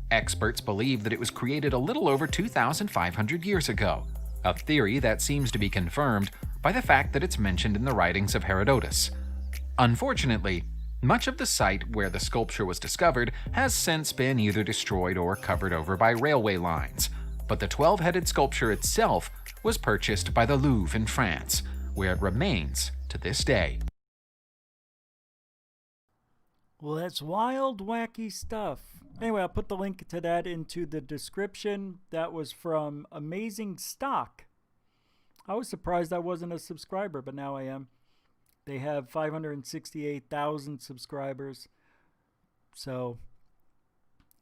Experts believe that it was created a little over 2,500 years ago, a theory that seems to be confirmed by the fact that it's mentioned in the writings of Herodotus. Unfortunately, much of the site where the sculpture was discovered has since been either destroyed or covered over by railway lines, but the 12-headed sculpture itself was purchased by the Louvre in France, where it remains to this day. Well, that's wild, wacky stuff. Anyway, I'll put the link to that into the description. That was from Amazing Stock. I was surprised I wasn't a subscriber, but now I am. They have 568,000 subscribers. So,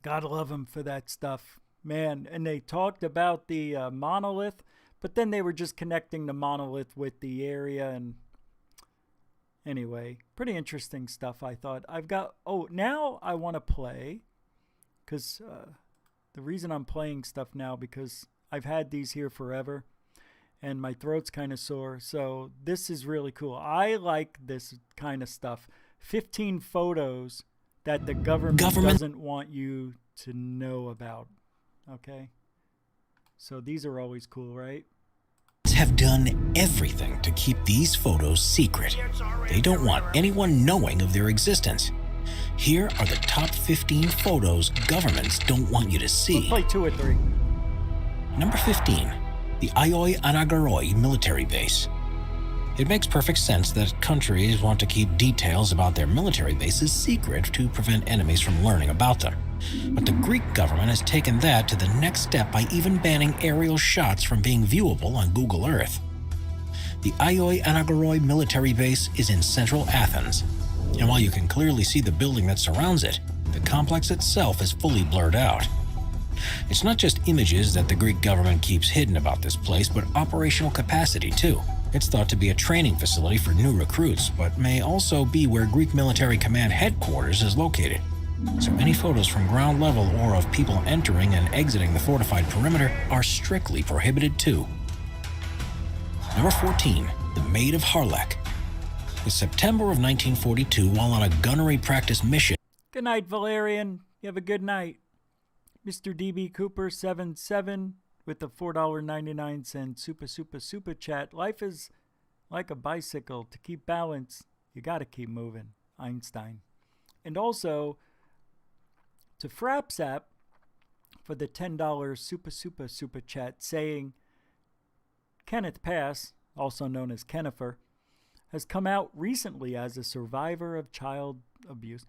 gotta love them for that stuff. Man, and they talked about the Monolith, but then they were just connecting the Monolith with the area. And anyway, pretty interesting stuff, I thought. Now I want to play, because the reason I'm playing stuff now, because I've had these here forever, and my throat's kind of sore, so this is really cool. I like this kind of stuff. 15 photos that the government doesn't want you to know about. Okay? So these are always cool, right? Have done everything to keep these photos secret. They don't want anyone knowing of their existence. Here are the top 15 photos governments don't want you to see. We'll play 2 or 3. Number 15. The Ioi Anagoroi military base. It makes perfect sense that countries want to keep details about their military bases secret to prevent enemies from learning about them. But the Greek government has taken that to the next step by even banning aerial shots from being viewable on Google Earth. The Ioi Anagoroi military base is in central Athens, and while you can clearly see the building that surrounds it, the complex itself is fully blurred out. It's not just images that the Greek government keeps hidden about this place, but operational capacity too. It's thought to be a training facility for new recruits, but may also be where Greek military command headquarters is located. So any photos from ground level or of people entering and exiting the fortified perimeter are strictly prohibited too. Number 14, the Maid of Harlech. In September of 1942, while on a gunnery practice mission. Good night, Valerian. You have a good night. Mr. DB Cooper 77 with the $4.99 super chat. Life is like a bicycle. To keep balance, you got to keep moving. Einstein. And also to Frapsap for the $10 super chat, saying Kenneth Pass, also known as Kennifer, has come out recently as a survivor of child abuse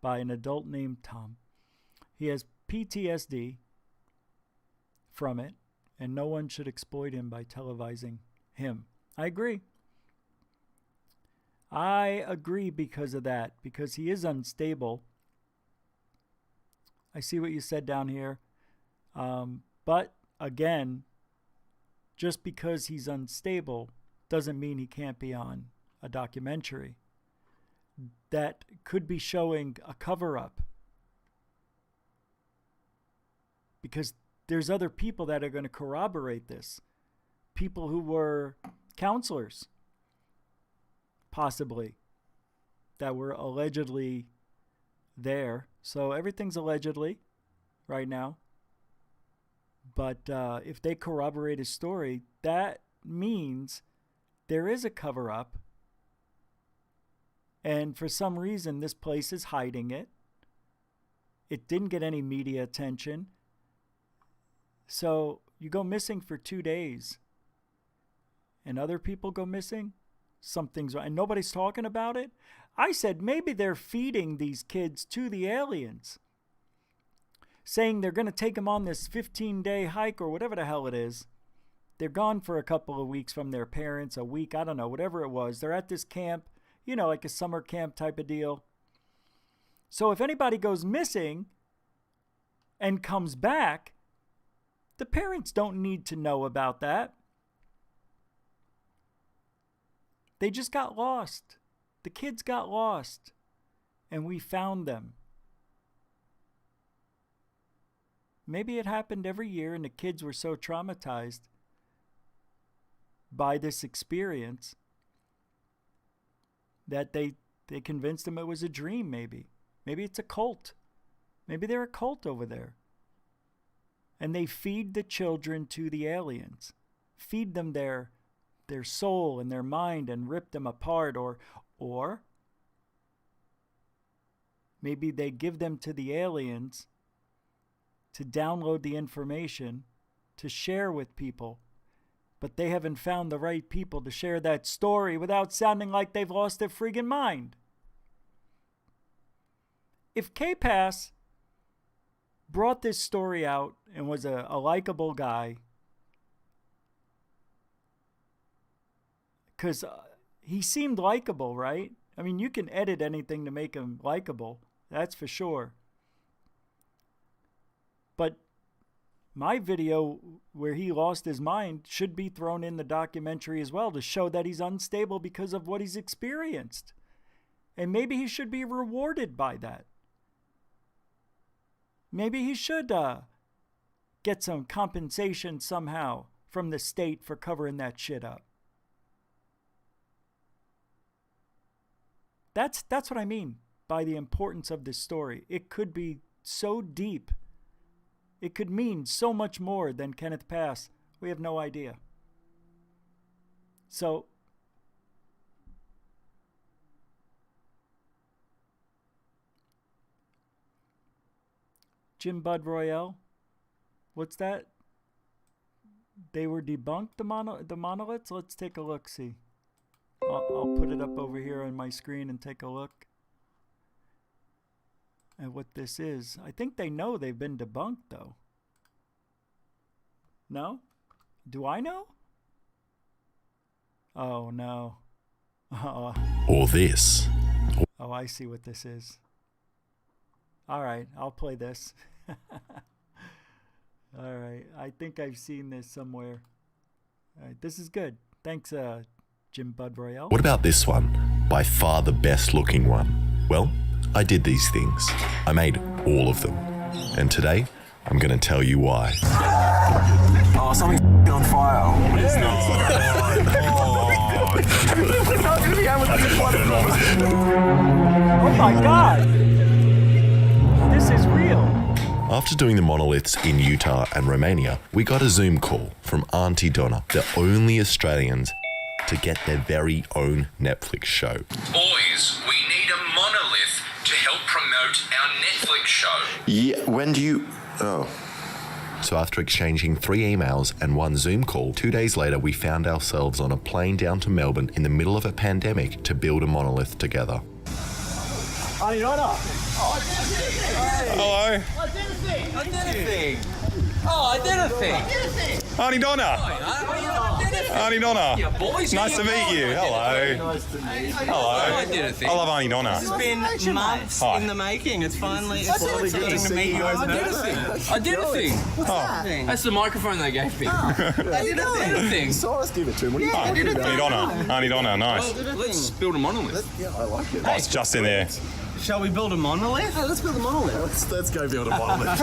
by an adult named Tom. He has PTSD from it, and no one should exploit him by televising him. I agree. I agree because of that, because he is unstable. I see what you said down here. But again, just because he's unstable doesn't mean he can't be on a documentary that could be showing a cover-up. Because there's other people that are going to corroborate this. People who were counselors, possibly, that were allegedly there. So everything's allegedly right now. But if they corroborate his story, that means there is a cover-up. And for some reason, this place is hiding it. It didn't get any media attention. So you go missing for 2 days. And other people go missing. Something's wrong. And nobody's talking about it. I said maybe they're feeding these kids to the aliens. Saying they're going to take them on this 15-day hike or whatever the hell it is. They're gone for a couple of weeks from their parents, a week, I don't know, whatever it was. They're at this camp, you know, like a summer camp type of deal. So if anybody goes missing and comes back, the parents don't need to know about that. They just got lost. The kids got lost. And we found them. Maybe it happened every year and the kids were so traumatized by this experience that they convinced them it was a dream, maybe. Maybe it's a cult. Maybe they're a cult over there. And they feed the children to the aliens. Feed them their soul and their mind and rip them apart. Or maybe they give them to the aliens to download the information, to share with people. But they haven't found the right people to share that story without sounding like they've lost their friggin' mind. If K-Pass brought this story out and was a likable guy, because he seemed likable, right? I mean, you can edit anything to make him likable, that's for sure. But my video where he lost his mind should be thrown in the documentary as well to show that he's unstable because of what he's experienced. And maybe he should be rewarded by that. Maybe he should get some compensation somehow from the state for covering that shit up. That's what I mean by the importance of this story. It could be so deep. It could mean so much more than Kenneth Pass. We have no idea. So, Jim Bud Royale, what's that? They were debunked, the monoliths? Let's take a look, see. I'll put it up over here on my screen and take a look at what this is. I think they know they've been debunked, though. No? Do I know? Oh, no. Or this. Oh, I see what this is. All right, I'll play this. All right, I think I've seen this somewhere. All right, this is good. Thanks, Jim Bud Royale. What about this one? By far the best looking one. Well, I did these things. I made all of them. And today, I'm going to tell you why. Oh, something's on fire. What is Oh my God! This is real. After doing the monoliths in Utah and Romania, we got a Zoom call from Auntie Donna, the only Australians to get their very own Netflix show. Boys, we need a monolith to help promote our Netflix show. Yeah, when do you... Oh. So after exchanging 3 emails and 1 Zoom call, 2 days later we found ourselves on a plane down to Melbourne in the middle of a pandemic to build a monolith together. Auntie Donna! Hello. I did a thing! Oh, I did a thing! Auntie Donna. Auntie Donna. Yeah, boys. Nice to meet you. Hello. Hello. I did a thing. I love Auntie Donna. It's been months in the making. It's finally good to see you. I did a thing. What's that? That's the microphone they gave me. I did a thing. So let's give it to him. What do you think? Auntie Donna. Auntie Donna. Nice. Well, let's build a monolith. Yeah, I like it. Oh, it's just in there. Shall we build a monolith? Yeah, let's build a monolith. Let's go build a monolith.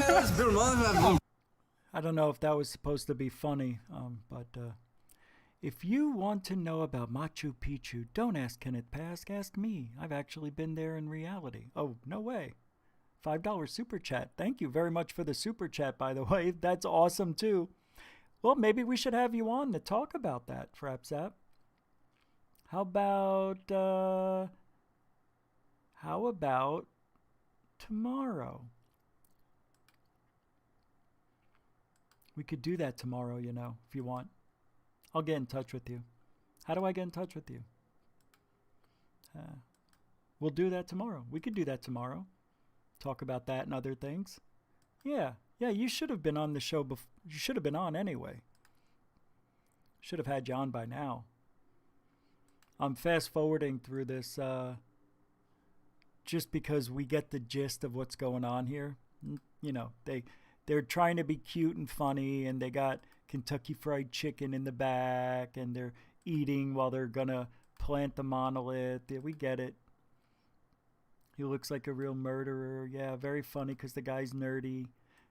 Let's build a monolith. I don't know if that was supposed to be funny, but if you want to know about Machu Picchu, don't ask Kenneth Pass, ask me. I've actually been there in reality. Oh, no way. $5 super chat. Thank you very much for the super chat, by the way. That's awesome, too. Well, maybe we should have you on to talk about that, Frapzap. How about tomorrow? We could do that tomorrow, you know, if you want. I'll get in touch with you. How do I get in touch with you? We'll do that tomorrow. We could do that tomorrow. Talk about that and other things. Yeah, you should have been on the show before. You should have been on anyway. Should have had you on by now. I'm fast forwarding through this just because we get the gist of what's going on here. You know, they're trying to be cute and funny, and they got Kentucky Fried Chicken in the back, and they're eating while they're gonna plant the monolith. Yeah, we get it. He looks like a real murderer. Yeah, very funny because the guy's nerdy.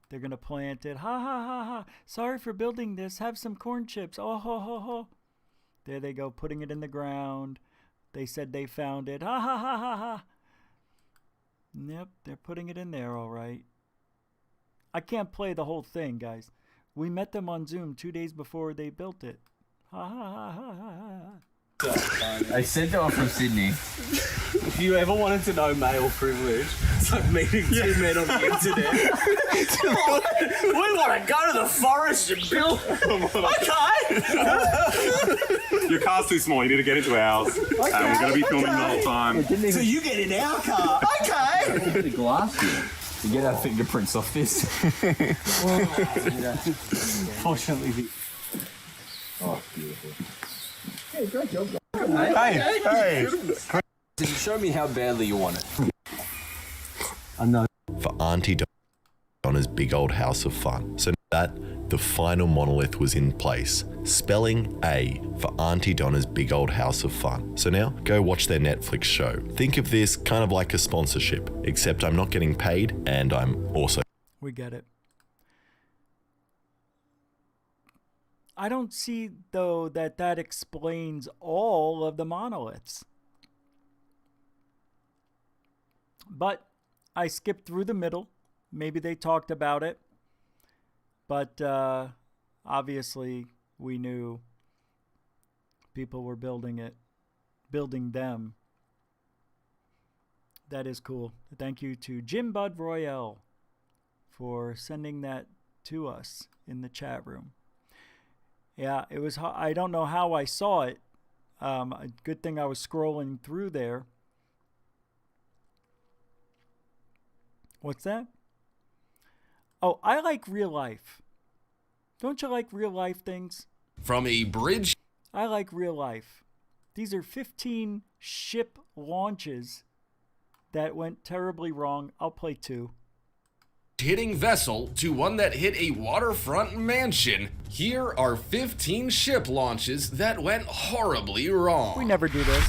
They're gonna plant it. Ha ha ha ha. Sorry for building this. Have some corn chips. Oh ho ho ho. There they go, putting it in the ground. They said they found it. Ha ha ha ha ha. Yep, they're putting it in there all right. I can't play the whole thing, guys. We met them on Zoom 2 days before they built it. Ha ha ha ha ha ha. I said they were from Sydney. If you ever wanted to know male privilege, it's like meeting two men on the internet. We want to go to the forest and build. Okay. Your car's too small. You need to get into ours. Okay. We're going to be filming the whole time. So you get in our car. Okay. Put the glass here to get our fingerprints off this. Fortunately, oh, beautiful. hey, great job. Hey. Show me how badly you want it. I know. For Auntie Donna's big old house of fun. So that the final monolith was in place. Spelling A for Auntie Donna's big old house of fun. So now go watch their Netflix show. Think of this kind of like a sponsorship, except I'm not getting paid and I'm also... We get it. I don't see, though, that explains all of the monoliths. But I skipped through the middle. Maybe they talked about it. But obviously, we knew people were building them. That is cool. Thank you to Jim Bud Royale for sending that to us in the chat room. Yeah, it was. I don't know how I saw it. Good thing I was scrolling through there. What's that? Oh, I like real life. Don't you like real life things? From a bridge. I like real life. These are 15 ship launches that went terribly wrong. I'll play 2. Hitting vessel to one that hit a waterfront mansion. Here are 15 ship launches that went horribly wrong. We never do this.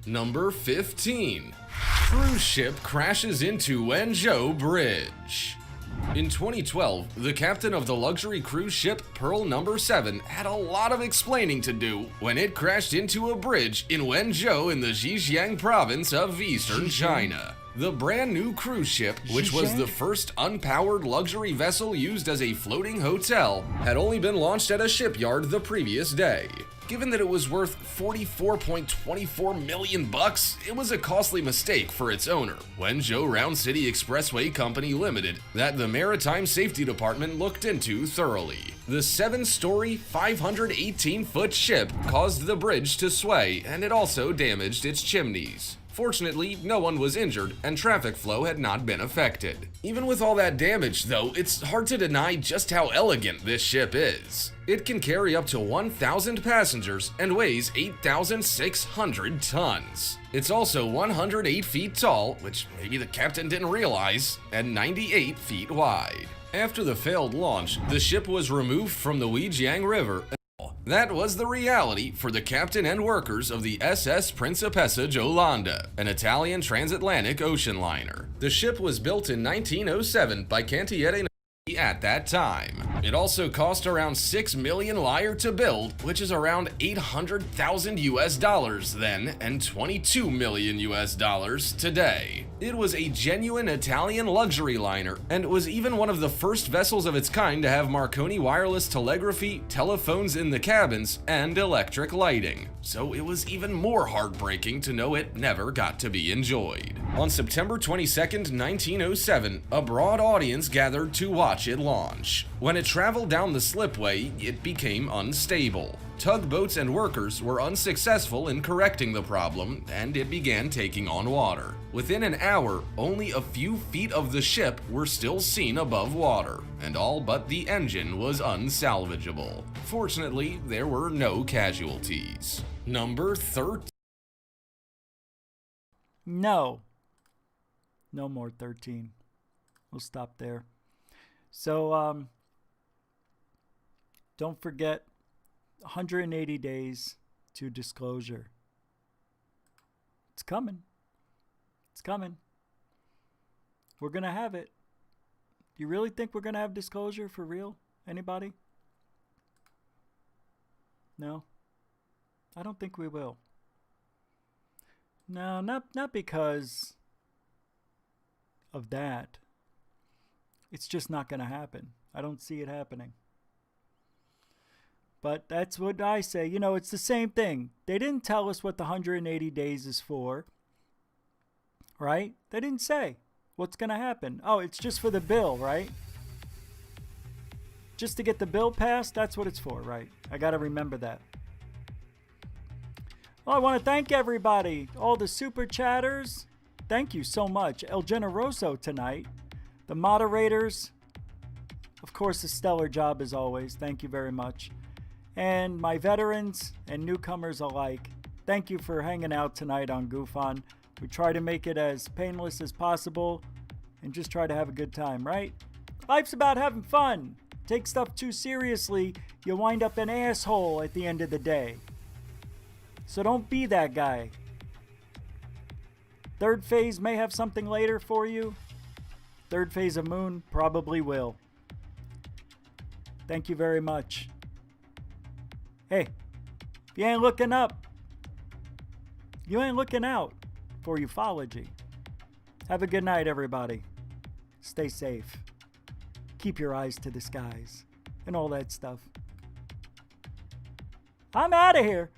Number 15. Cruise ship crashes into Wenzhou Bridge. In 2012, the captain of the luxury cruise ship Pearl No. 7 had a lot of explaining to do when it crashed into a bridge in Wenzhou in the Zhejiang province of eastern China. The brand new cruise ship, which was the first unpowered luxury vessel used as a floating hotel, had only been launched at a shipyard the previous day. Given that it was worth $44.24 million, it was a costly mistake for its owner, Wenzhou Round City Expressway Company Limited, that the Maritime Safety Department looked into thoroughly. The 7-story, 518-foot ship caused the bridge to sway, and it also damaged its chimneys. Fortunately, no one was injured and traffic flow had not been affected. Even with all that damage though, it's hard to deny just how elegant this ship is. It can carry up to 1,000 passengers and weighs 8,600 tons. It's also 108 feet tall, which maybe the captain didn't realize, and 98 feet wide. After the failed launch, the ship was removed from the Wejiang River. That was the reality for the captain and workers of the SS Principessa Giolanda, an Italian transatlantic ocean liner. The ship was built in 1907 by Cantiere at that time. It also cost around 6 million lire to build, which is around 800,000 US dollars then and 22 million US dollars today. It was a genuine Italian luxury liner and was even one of the first vessels of its kind to have Marconi wireless telegraphy, telephones in the cabins, and electric lighting. So it was even more heartbreaking to know it never got to be enjoyed. On September 22nd, 1907, a broad audience gathered to watch it launch. When it traveled down the slipway, it became unstable. Tugboats and workers were unsuccessful in correcting the problem, and it began taking on water. Within an hour, only a few feet of the ship were still seen above water, and all but the engine was unsalvageable. Fortunately, there were no casualties. Number 13. No more 13. We'll stop there. So, don't forget 180 days to disclosure. It's coming. It's coming. We're going to have it. Do you really think we're going to have disclosure for real? Anybody? No? I don't think we will. No, not because of that. It's just not going to happen. I don't see it happening. But that's what I say. You know, it's the same thing. They didn't tell us what the 180 days is for. Right? They didn't say what's going to happen. Oh, it's just for the bill, right? Just to get the bill passed, that's what it's for, right? I got to remember that. Well, I want to thank everybody, all the super chatters. Thank you so much. El Generoso tonight. The moderators. Of course, a stellar job as always. Thank you very much. And my veterans and newcomers alike. Thank you for hanging out tonight on GUFON. We try to make it as painless as possible and just try to have a good time, right? Life's about having fun. Take stuff too seriously, you wind up an asshole at the end of the day. So don't be that guy. Third phase may have something later for you. Third phase of Moon probably will. Thank you very much. Hey, if you ain't looking up, you ain't looking out for ufology. Have a good night, everybody. Stay safe. Keep your eyes to the skies and all that stuff. I'm out of here.